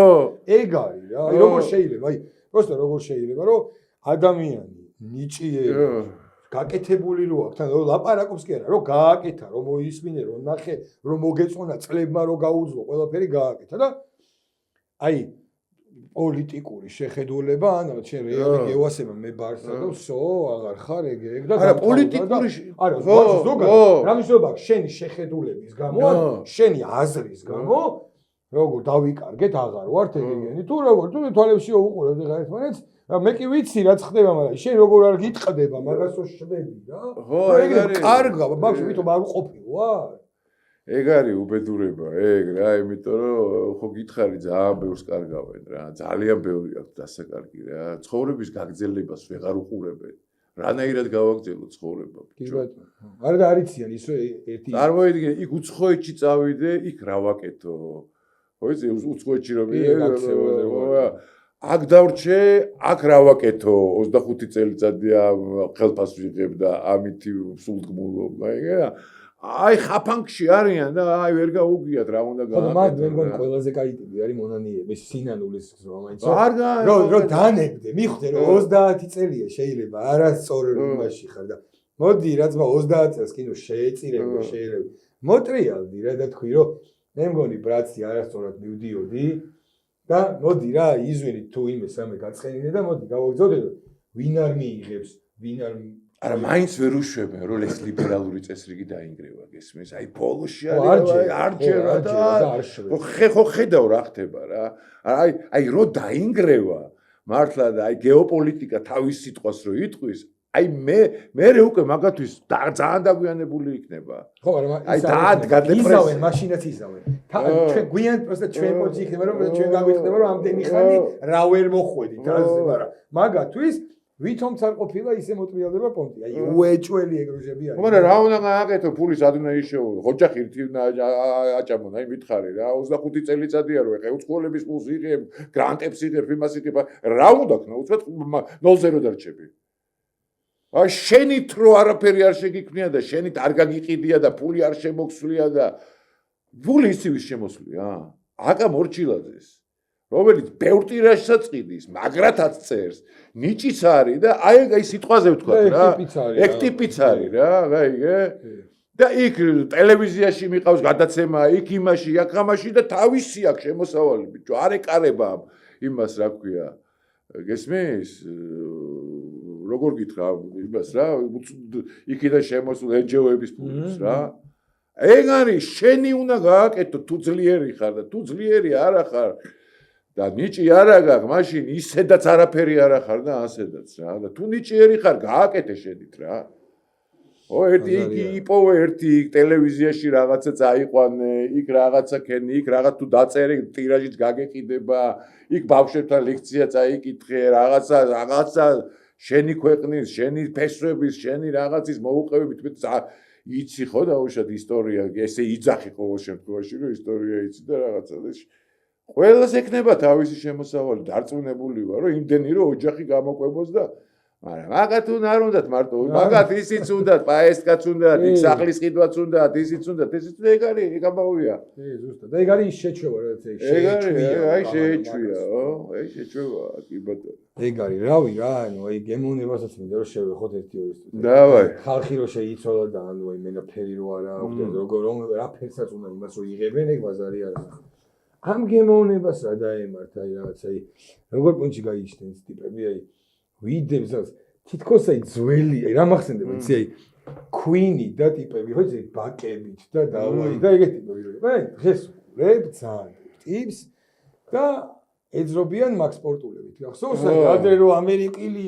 ეგ არის რა აი როგორ შეიძლება აი просто როგორ შეიძლება რომ ადამიანი ნიჭიერი გაკეთებული რო აქვს თან ლაპარაკობს კი არა რომ გააკეთა რომ მოისმინე რომ ნახე რომ მოგეწონა წლებმა რომ გაუძლო ყველაფერი გააკეთა და აი პოლიტიკური შეხედულება ანუ შენ რეალი გევასება მე ბარსა და всё აღარ ხარ ეგ და არა პოლიტიკური არა ზოგადად რა მნიშვნელობა აქვს შენი შეხედულების გამო შენი აზრის გამო როგორ დავიკარგეთ აღარ ვართ ეგენი თუ როგორ თუ თვალებში უყურებ და ერთმანეთს მე კი ვიცი რაც ხდება მაგრამ შენ როგორ არ გიტყდება მაგას რო შვები რა ხო ეგ არის კარგა ბავშვი ვითომ არ უყოფილვარ ეგ არის უბედურება ეგ რა იმიტომ რომ ხო გითხარი ძალიან ბევრს კარგავენ რა ძალიან ბევრი აქვს დასაკარგი რა ცხოვრების გაგრძელებას ვეღარ უყურებენ რანაირად გავაგრძელო ცხოვრება ბიჭო არა და არიციან ის ერთი წარმოიდგინე იქ უცხოეთში წავიდე იქ რა ვაკეთო ხო იცი უცხოეთში რომ აქ დავრჩე აქ რა ვაკეთო 25 წელიწადია ხელფას ვიღებ და ამით სულდგმულობ ეგა აი ხაფანგში არიან და აი ვერ გაუგიათ რა უნდა გააკეთო. მაგრამ მე მგონი ყველაზე კაი ტიპი არის მონანიების სინანულის რომელიც რომ დანებდე მიხვდე რომ 30 წელია შეიძლება არასწორ იმაში ხარ და მოდი რაც 30 წელს კინო შეეწირებო შეიძლება მოტრიალდი რა და თქვი რომ მე მგონი ბრაცი არასწორად მივდიოდი და მოდი რა იზვინით თუ იმეს ამე გაცხენინე და მოდი გავაგზავნე ვინ არ მიიღებს ვინ არ არა მაინც ვერ უშვებენ რომ ეს ლიბერალური წესრიგი დაინგრევა გესმის აი ბოლოში არჯერა და ხო ხედავ რა ხდება რა აი რო დაინგრევა მართლა და აი გეოპოლიტიკა თავის სიტყვას რო იტყვის აი მე უკვე მაგათვის ძალიან დაგვიანებული იქნება ხო მაგრამ აი გადაიზავენ მაშინაც იზავენ ჩვენ გვიან პროსტა ჩვენ პოზიცია იქნება რომ ჩვენ გაგვიხდება რომ ამდენი ხანი რა ვერ მოხვედით რა მაგათვის ვითომ არ ყოფილა ისე მოტრიალდება პონტი აი უეჭველი ეგროჟები არის მაგრამ რა უნდა გააკეთო ფულის ადუნა ისეო ოჯახი ერთი აჭამონ აი მითხარი რა 25 წელიწადია რომ ეხა უცხოელების ფულს იღებ გრანტებს იღებ იმას იღებ რა უნდა ქნა უცბად 0-0 დარჩები აი შენით რო არაფერი არ შეგიქმნია და შენით არ გაგიყიდია და ფული არ შემოქსვლია და ფული ისივის შემოსვლია აკა მორჩილაძეს რომელიც ბევრ ტირაჟსაც ყიდის, მაგრათაც წერს, ნიჭიც არის და აი სიტყვაზე ვთქვა რა. ეგ ტიპიც არის რა, გაიგე? და იქ ტელევიზიაში მიყავს გადაცემა, იქ იმაში, აქ ამაში და თავისი აქვს შემოსავალი, ბიჭო, არ ეკარება იმას, რა ქვია. გესმის? როგორ გითხრა იმას რა, იქიდან შემოსულ NGO-ების ფულს რა. ეგ არის, შენი უნდა გააკეთო, თუ ძლიერი ხარ და თუ ძლიერი არ ხარ. და ნიჭი არა გაქვს, მაშინ ისედაც არაფერი არ ახარ და ასედაც რა. და თუ ნიჭიერი ხარ, გააკეთე შედით რა. ერთი იპოვე ერთი ტელევიზიაში რაღაცა წაიყვანე, იქ რაღაცა ქენი, იქ რაღაც თუ დაწერე, ტირაჟიც გაგეყიდება, იქ ბავშვებთან ლექცია წაიკითხე, რაღაცა შენი ქვეყნის, შენი ფესვების, შენი რაღაცის მოუყევებით, იცი ხო დაუშვათ ისტორია, ესე იძახი ყოველ შემთხვევაში, რომ ისტორია იცი და რაღაცა და ყველას ექნება თავისი შემოსავალი, დარწმუნებული ვარ, რომ იმდენი რომ ოჯახი გამოყვებოს და მაგრამ მაგათ არ უნდათ მარტო, მაგათ ისიც უნდათ, პაესკაც უნდათ, იქ სახლის ყიდვაც უნდათ, ისიც უნდათ, ესეც ეგ არის, ეგ ამბავია. ზუსტად. და ეგ არის შეჩვევა, რაც ეს შეჩვია, აი შეჩვია, აი შეჩვევა, კი ბატონო. ეგ არის, რავი რა, ანუ აი გემოვნებასაც მინდა რომ შევეხოთ ერთი ორი სტუდია. დავაი. ხალხი რო შეიცვალა და ანუ აი მენაფერი რო არა, როგორ რა ფერსაც უნდა იმას რო იღებენ, ეგ ბაზარი არის. ამ გემოვნებას რა დაემართ, აი რაღაცა აი როგორ პუნჩი გაიჩნდნენ ეს ტიპები, აი ვიდებს თითქოს აი ძველი, აი რა მახსენდება, იცი აი Queen-ი და ტიპები, ხო იცი ბაკებით და დავაი და ეგეთი ტიპები. აი დღეს ვებ ძალიან ტიპს და ეძრობიან მაგ სპორტულებით. ხსოვს აი ადრე რომ ამერიკელი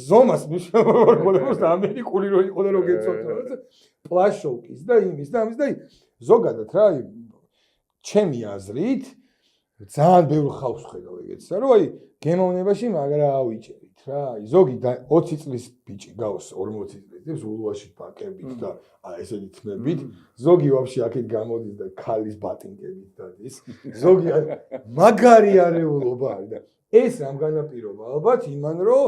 ზომას მიშოვებოდა და ამერიკული რო იყო და რო გეცოთა პლაშოვკის და იმის და ამის და აი ზოგადად რა აი ჩემი აზრით ძალიან ბევრ ხალხს ხედავ ეგეთსა რომ აი გემოვნებაში მაგრა ავიჭერით რა აი ზოგი 20 წლის ბიჭი გავს 40 წლის ულუაში პაკებით და აი ესეთი თმებით ზოგი ვაფშე აქეთ გამოდის და ქალის ბატინკებით დადის ზოგი მაგარი არეულობა არის და ეს რამ განაპირობა ალბათ იმან რომ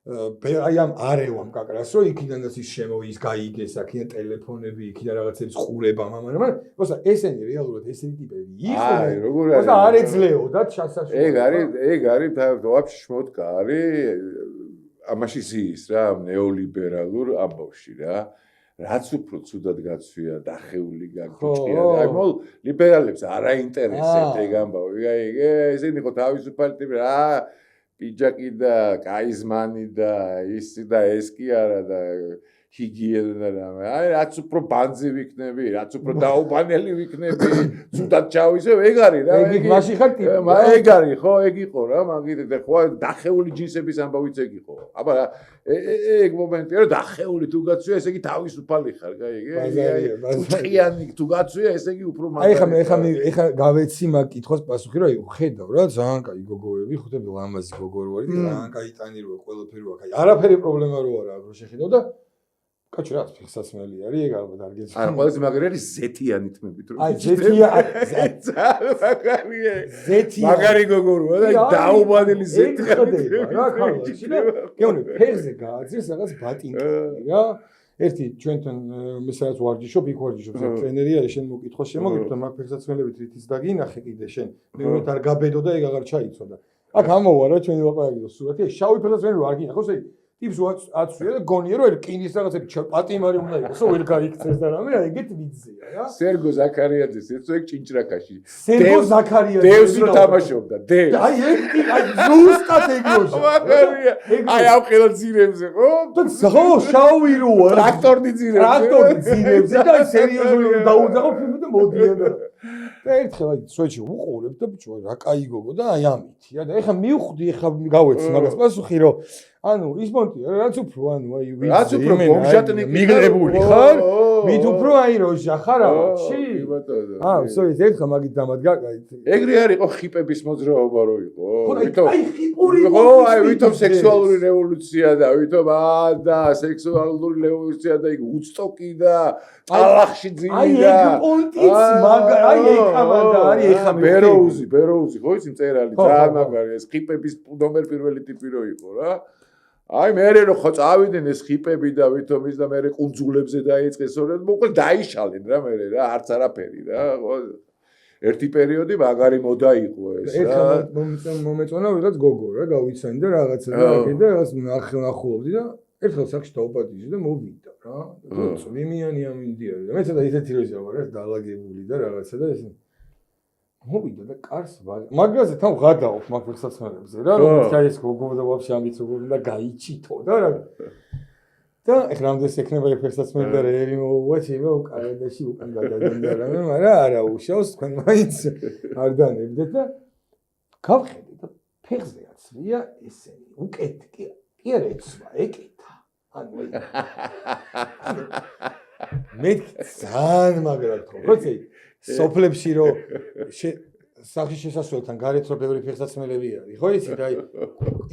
აი ამ არევამ კაკრას რომ იქიდანაც ის შემოის გაიგეს აქედან ტელეფონები იქიდან რაღაცებს ყურება მაგრამ მოსა ესენი რეალურად ესენი ტიპები იყვნენ როგორ არის და არ ეძლეოდა ჩასაშუალება ეგ არის ვაფშე შმოტკა არის ამაში ზის რა ნეოლიბერალურ ამბავში რა რაც უფრო ცუდად გაცვია დახეული გაგჭირდა აი მოლ ლიბერალებს არ აინტერესებთ ეგ ამბავი აი ესენი ხო თავისუფალი ტიპი რა პიჯაკი და კაიზმანი და ისი და ეს კი არა და ჰიგიენა და აი რაც უფრო ბანძი ვიქნები, რაც უფრო დაუბანელი ვიქნები, ცუდად ჩავისევ, ეგ არის რა. ეგ მაშინ ხარ ტიპი. ეგ არის, ხო, ეგ იყო რა, მაგით და ხო დახეული ჯინსების ამბავიც ეგ იყო. აბა ეგ მომენტია რომ დახეული თუ გაცვია, ესე იგი თავისუფალი ხარ, გაიგე? ტყიანი თუ გაცვია, ესე იგი უფრო მაგარი. აი ხა გავეცი მაგ კითხვას პასუხი რომ აი ხედავ რა, ძალიან კაი გოგოები, ხუთები ლამაზი გოგოები ვარ, ძალიან კაი ტანი რო ყველაფერი ვაკ. აი არაფერი პრობლემა რო არა, რო შეხედავ და კაჩი რა ფიხსაცმელი არის ეგ ალბათ არ გეცი. არა, ყველაზე მაგარი არის ზეთიანი თმებით რო. აი ზეთია მაგარია. ზეთია. მაგარი გოგოროა და დაუბანელი ზეთიანი. რა ხალხი და გეუბნები ფეხზე გააძირს რაღაც ბატინკები რა. ერთი ჩვენთან მე სადაც ვარჯიშობ, იქ ვარჯიშობ, ტრენერი არის, შენ მოკითხვა შემოგიწევ და მაგ ფეხსაცმელებით რითიც დაგინახე კიდე შენ. მე ვეთ არ გაბედო და ეგ აღარ ჩაიცვა და. აქ ამოვა რა ჩვენი ლაპარაკი და სურათი, შავი ფეხსაცმელი არ გინახავს, აი ტიპს აცვია და გონია რომ რკინის რაღაცები პატიმარი უნდა იყოს, რომ ვერ გაიქცეს და რამე, ეგეთ ვიძია რა. სერგო ზაქარიაძეს ეცო ეგ ჭინჭრაკაში. სერგო ზაქარიაძე. დევს რო თამაშობდა, დევს. აი ეგ ზუსტად ეგროშა. მაგარია. აი ამ ხელა ძირებზე, ხო? ხო, შავი როა. ტრაქტორი ძირებზე. ტრაქტორი ძირებზე და აი სერიოზული დაუძახო ფილმი და მოდიან და ერთხელ აი სვეჩი უყურებ და ბიჭო რა კაი გოგო და აი ამითია და ეხლა მივხვდი ეხლა გავეცი მაგას პასუხი რომ ანუ ის მონტია რაც უფრო ანუ აი რაც უფრო ბომჟატნიკი მიგრებული ხარ მით უფრო აი როჟა ხარ ავში აა სოი ერთხელ მაგით დამადგა ეგრე არ იყო ხიპების მოძრაობა რო იყო აი ხიპური ხო აი ვითომ სექსუალური რევოლუცია და ვითომ და სექსუალური რევოლუცია და იქ უცტოკი და ალახში ძილი და აი ეგ პონტიც მაგარ აი ეგ ამაგა არის ეხა ბეროუზი ხო ისი მწერალი ძალიან მაგარი ეს ხიპების ნომერ პირველი ტიპი რო იყო რა აი მე რო ხო წავიდნენ ეს ხიპები და ვითომ ის და მე კუნძულებზე დაიწყეს სწორედ მოკლედ დაიშალენ რა მე რა არც არაფერი რა ხო ერთი პერიოდი მაგარი მოდა იყო ეს რა ეხლა მომეწონა ვიღაც გოგო რა გავიცანი და რაღაცა და კიდე რაღაც ნახულობდი და ერთხელ სახში დაუპატიჟე და მოვიდა რა წვიმიანი ამინდია და მე ცოტა ისეთი როჟა ვარ რა დაალაგებული და რაღაცა და ეს მოვიდა და კარს მაგრაზე თან ვღადაობ მაგ ფერსაცმელებზე რა რომ აი ეს გოგო და ვაფშე ამით როგორ უნდა გაიჩითო და რა და ეხლა რამდენს ექნება ფერსაცმელი და რეერი მოვუაჩება უკანადაში უკან გადაგინდა რამე მაგრამ არა უშავს თქვენ მაინც არ დანებდეთ და გავხედე და ფეხზე აცვია ესენი უკეთ კი არა ეცვა ეკეთა ანუ მე ძალიან მაგრად ხო ხოცი სოფლებში რო სახში შესასვლელთან გარეთ რო ბევრი ფეხსაცმელები არის ხო იცი და აი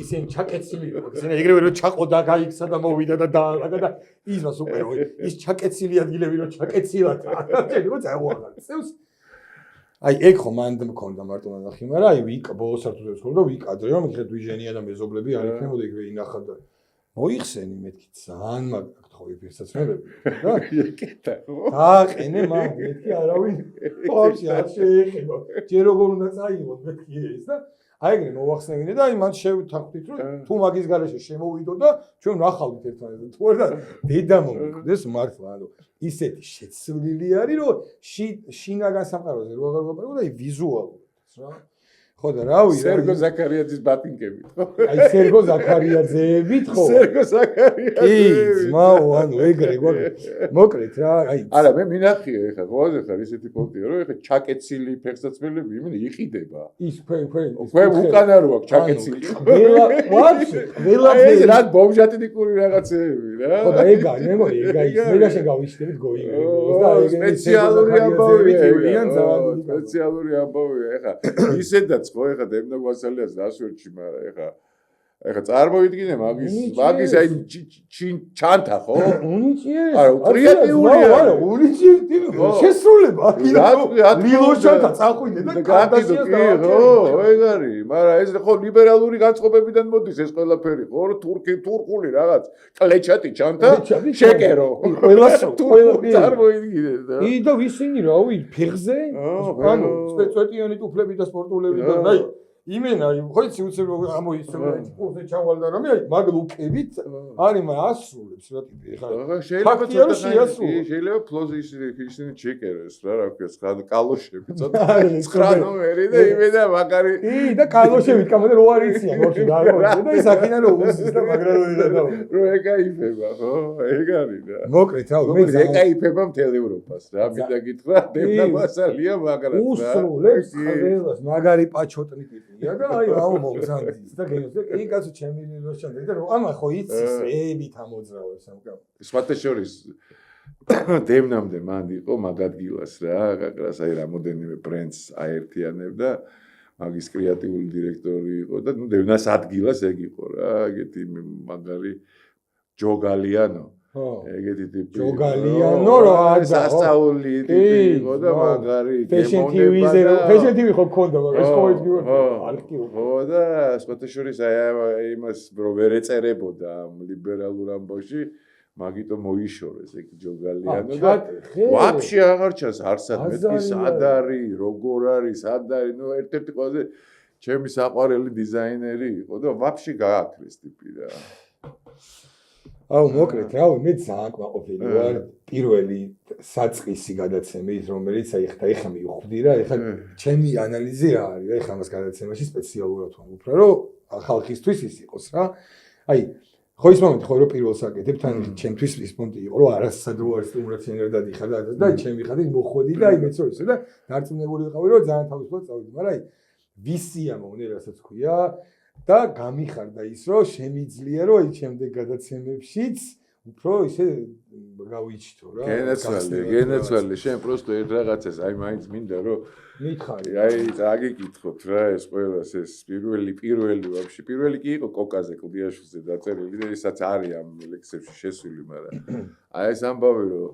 ისინი ჩაკეცილი ისინი ეგრევე რო ჩაყოდა გაიქცა და მოვიდა და დაალაგა და ისმას უკვე რო ის ჩაკეცილი ადგილები რო ჩაკეცილად აღარ ხო წაუაღალწევს აი ეგ ხო მანდ მქონდა მარტო ნახი მაგრამ აი ვიკ ბოლოს სართულებს ხო და ვიკადრე რომ ეხლა დვიჟენია და მეზობლები არ იქნებოდა ეგრე ინახა და მოიხსენი მეთქი ძალიან მაგათ ხო ფეხსაცმელები და ეკეთა ხო აყენე მაგ მეთქი არავინ ხოში არ შეეხება ჯერ როგორ უნდა წაიღო მეთქი ეს და აი ეგრე მოახსენე და აი მან შევთანხმდით რომ თუ მაგის garaშე შემოვიდო და ჩვენ ნახავდით ერთმანეთს თუ არა დედა მომიკვდეს მართლა ანუ ისეთი შეცვლილი არის რომ შინაგან სამყაროზე რო აღარ ვაპარაკო და აი ვიზუალურად რა ხო და რავი სერგო ზაქარიაძის ბატინკებით ხო აი სერგო ზაქარიაძეებით ხო სერგო ზაქარიაძე კი მაო ანუ ეგრე მოკლედ რა აი არა მე მინახია ეხლა ყველაზე ხარ ისეთი პონტია რომ ეხლა ჩაკეცილი ფეხსაცმელები იმენ იყიდება ის ქვენ უკანა რო აქვს ჩაკეცილი ყველაფერი ეს რა ბომჟატნიკური რაღაცეები რა ხო და ეგ არის მე მგონი ეგ არის მე შეგავიშთებით გოიგებს და ეგ სპეციალური ამბავია სპეციალური ამბავია ეხლა ისედაც ხო ეხლა დემნა გვასალიას დასვერჩი მაგრამ ეხლა წარმოიდგინე მაგის აი ჩანთა ხო უნიჭიერეს არა კრეატიულია არა უნიჭიერეს შესრულება ლილოშანთა წახვიდე და კადაშიას ხო ეგ არის მაგრამ ეს ხო ლიბერალური განწყობებიდან მოდის ეს ყველაფერი ხო თურქული რაღაც კლეჩატი ჩანთა შეკერო ყველასო წარმოიდგინე და ი და ვისინი რავი ფეხზე ანუ სპეციალიანი ტუფლები და სპორტულები და აი იმენა ხო იცი უცებ ამოიცემ ფუზე ჩავალდა რომ აი მაგ ლუკებით არის მაგ ასრულებს რა ტიპი ხა შეიძლება ფლოზი ისინი ჩეკერეს რა ქვია კალოშები ცოტა 9 ნომერი და იმენა მაგარი ი და კალოშები კამოდა რო არიცია ხოში გარკვეულ და ის აქინა რო უზის და მაგრად რო ეკაიფება ხო ეგ არის რა მოკლედ რა მე ეკაიფება მთელ ევროპას რა მინდა გითხრა დემნა მასალია მაგრად რა უსრულებს ყველას მაგარი პაჩოტნი ტიპი და აი აუ მოგზანდის და გენოზე კი კაცო ჩემი ლოშანდა და ამა ხო იცის ებით ამოძრავებს ამკამ სხვათა შორის დემნამდე მანდ იყო მაგ ადგილას რა გაკრას აი რამოდენიმე ბრენდს აერთიანებდა მაგის კრეატიული დირექტორი იყო და ნუ დემნას ადგილას ეგ იყო რა ეგეთი მაგარი ჯოგალიანო ეგეთი ტიპი ჯოგალიანო რა სასწაული ტიპი იყო და მაგარი გემონებადა ფეშენ ტივი ხო გქონდა მაგრამ ეს ხო ის არქი ხო და სხვათა შორის აი იმას რო ვერ ეწერებოდა ამ ლიბერალურ ამბავში მაგიტო მოიშორეს ეგ ჯოგალიანო და ვაფშე აღარ ჩანს არსად მეთქი სად არის როგორ არის სად არის ნუ ერთ-ერთი ყველაზე ჩემი საყვარელი დიზაინერი იყო და ვაფშე გააქრეს ტიპი რა აუ მოკლედ რავი მე ძალიან კმაყოფილი ვარ პირველი საწყისი გადაცემით რომელიც აი ხა მივხვდი რა ეხლა ჩემი ანალიზი რა არის რა ეხლა ამას გადაცემაში სპეციალურად ვამბობ რომ ხალხისთვის ის იყოს რა აი ხო ის მომენტი ხო რომ პირველს აკეთებ თან ჩემთვის ის მომენტი იყო რომ არასადრო არ სტიმულაციონერად იხარ და ჩემი ხადით მოხვედი და აი მეც რო ისე და დარწმუნებული ვიყავი რომ ძალიან თავისუფლად წავიდი მაგრამ აი ვისია მომნე რასაც ქვია და გამიხარდა ის რომ შემიძლია რომ აი შემდეგ გადაცემებშიც უფრო ისე გავიჩთო რა გენაცვალე შენ პროსტო ერთ რაღაცას აი მაინც მინდა რომ მითხარი აი დაგიკითხოთ რა ეს ყველას ეს პირველი ვაფშე პირველი კი იყო კოკაზე კლდიაშვილზე დაწერილი და ისაც არის ამ ლექსებში შესული მაგრამ აი ეს ამბავი რომ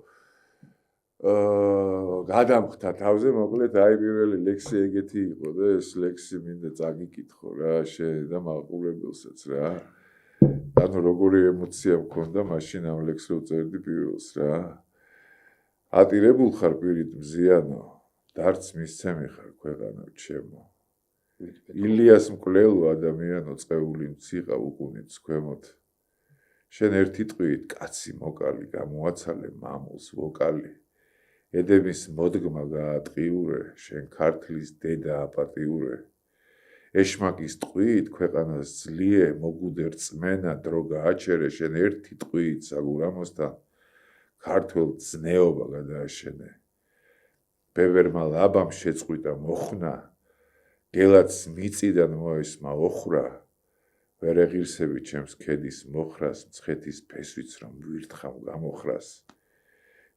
გადამხთა თავზე მოკლედ აი პირველი ლექსი ეგეთი იყო და ეს ლექსი მინდა წაგიკითხო რა შენ და მაყურებელსაც რა ანუ როგორი ემოცია მქონდა მაშინ ამ ლექსს რო წერდი პირველს რა ატირებულ ხარ პირით მზიანო დარც მისცემი ხარ ქვეყანო ჩემო ილიას მკვლელო ადამიანო წეული მციყა უკუნიც ქვემოთ შენ ერთი ტყვით კაცი მოკალი გამოაცალე მამულს ვოკალი ედემის მოდგმა გაატყიურე შენ ქართლის დედა აპატიურე ეშმაკის ტყვით ქვეყანას ძლიე მოგუდე რწმენა დრო გააჩერე შენ ერთი ტყვით საგურამოსთან ქართულ ძნეობა გადააშენე ბევერმა ლაბამ შეწყვიტა მოხნა გელაც მიწიდან მოესმა ოხრა ვერ ეღირსები ჩემს ქედის მოხრას მცხეთის ფესვიც რომ ვირთხავ გამოხრას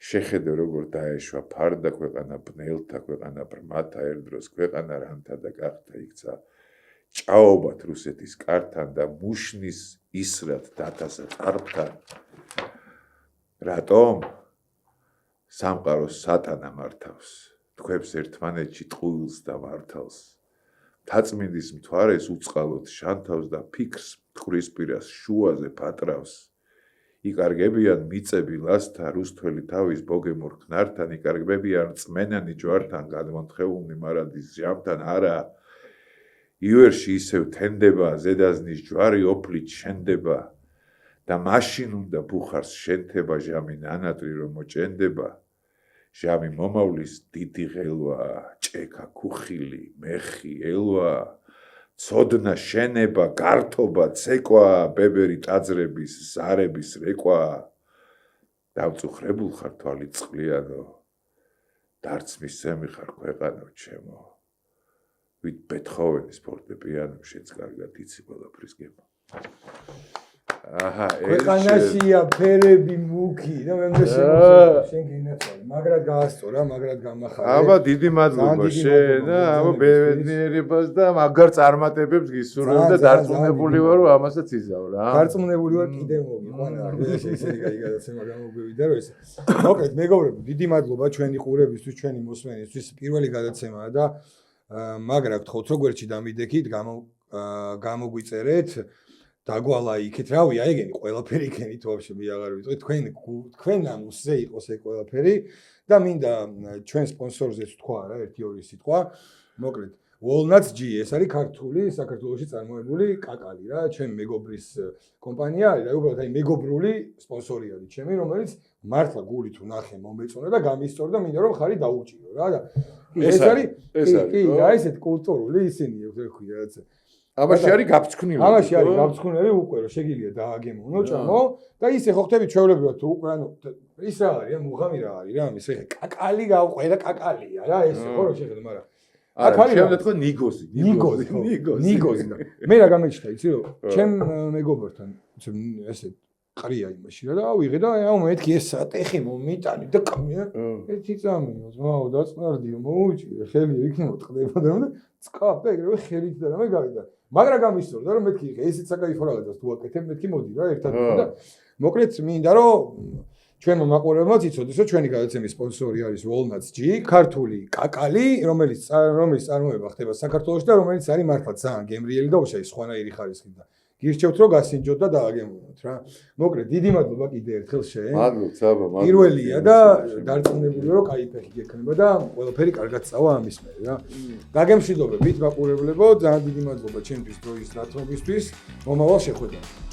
შეხედე როგორ დაეშვა ფარდა ქვეყანა ბნელთა ქვეყანა ბრმათა ერთდროს ქვეყანა რანთა და გახდა იქცა ჭაობათ რუსეთის კართან და მუშნის ისრად დათასა წარფთან რატომ სამყაროს სატანა მართავს თქვებს ერთმანეთში ტყუილს და მართავს თაწმინდის მთვარეს უწყალოდ შანთავს და ფიქრს მტკვრისპირას შუაზე პატრავს იკარგებიან მიწები ლასთა რუსთველი თავის ბოგემურ ხნართან იკარგებიან წმენანი ჯვართან გადმონთხეულნი მარადის ჟამთან არა ივერში ისევ თენდება ზედაზნის ჯვარი ოფლით შენდება და მაშინ უნდა ბუხარს შენთება ჟამი ნანატრი რომ მოჭენდება ჟამი მომავლის დიდი ღელვა ჭექა ქუხილი მეხი ელვა ცოდნა შენება გართობა ცეკვა ბებერი ტაძრების ზარების რეკვა დავწუხრებულ ხარ თვალი წყლიანო დარც მისცემი ხარ ქვეყანო ჩემო ვით ბეთჰოვენის ფორტეპიანოშიც კარგად იცი ყველაფრის გემო აჰა ქვეყანაშია ფერები მუქი და მე მგონი შენ გინაცვალე მაგრად გაასწორა მაგრად გამახარე აბა დიდი მადლობა შენ აბა ბედნიერებას და მაგარ წარმატებებს გისურვებ და დარწმუნებული ვარ რომ ამასაც იზავ რა დარწმუნებული ვარ კიდე მოგიყვანა ესე იგი გადაცემა გამოგვივიდა რომ ეს მოკლედ მეგობრებო დიდი მადლობა ჩვენი ყურებისთვის ჩვენი მოსმენისთვის პირველი გადაცემაა და მაგრა გთხოვთ როგერჩი დამიდექით გამოგვიწერეთ დაგვალა იქით რავი აიგენი ყველაფერი იქენით ვაფშე მე აღარ ვიტყვი თქვენ ამუსზე იყოს ეს ყველაფერი და მინდა ჩვენ სპონსორზეც თქვა რა 1-2 სიტყვა მოკლედ Walnuts G ეს არის ქართული საქართველოში წარმოებული კაკალი რა ჩემი მეგობრის კომპანია არის და უბრალოდ აი მეგობრული სპონსორი არის ჩემი რომელიც მართლა გულით ვნახე მომეწონა და გამისწორდა მინდა რომ ხარი დაუჭირო რა და ეს არის კი და ესეთ კულტურული ისინი ეგრე ქვია რაცა ამაში არის გაფრთხნილი. ამაში არის გაფრთხნილი უკვე რომ შეგიძლია დააგემოვნო ჭამო და ისე ხო ხტები ჩვეულებრივად თუ უკვე ანუ ის რა არის მუღამი რა არის რა ის ეხა კაკალი ყველა კაკალია რა ესე ხო რომ შეხედე მაგრამ აქ არის შეიძლება თქვა ნიგოზი და მე რა გამეჩნდა იცი რომ ჩემ მეგობრთან ესე ყრია იმაში რა და ავიღე და აუ მეთქი ეს სატეხი მომიტანი და კამია ერთი წამიოს მაო დაწნარდიო მოუჭირე ხელი იქნება ტყდება და წკაფ და ეგრევე ხელით და რამე გავიდა მაგრამ გამისწორდა რომ მეთქი ესეც საკაიფო რაღაცას თუ აკეთებ მეთქი მოდი რა ერთად და მოკლედ მინდა რომ ჩვენმა მაყურებელმა იცოდეს რომ ჩვენი გადაცემის სპონსორი არის Walnuts G ქართული კაკალი რომელიც წარმოება ხდება საქართველოში და რომელიც არის მართლა ძალიან გემრიელი და უშაი სხვანაირი ხარისხით და გირჩევთ რომ გასინჯოთ და დააგემოვნოთ რა მოკლედ დიდი მადლობა კიდე ერთხელ შენ მადლობთ საბა მადლობა პირველია და დარწმუნებული რომ კაი ფეხი გექნება და ყველაფერი კარგად წავა ამის მერე რა დაგემშვიდობებით მაყურებლებო ძალიან დიდი მადლობა ჩემთვის დროის ნათრობისთვის მომავალ შეხვედრამდე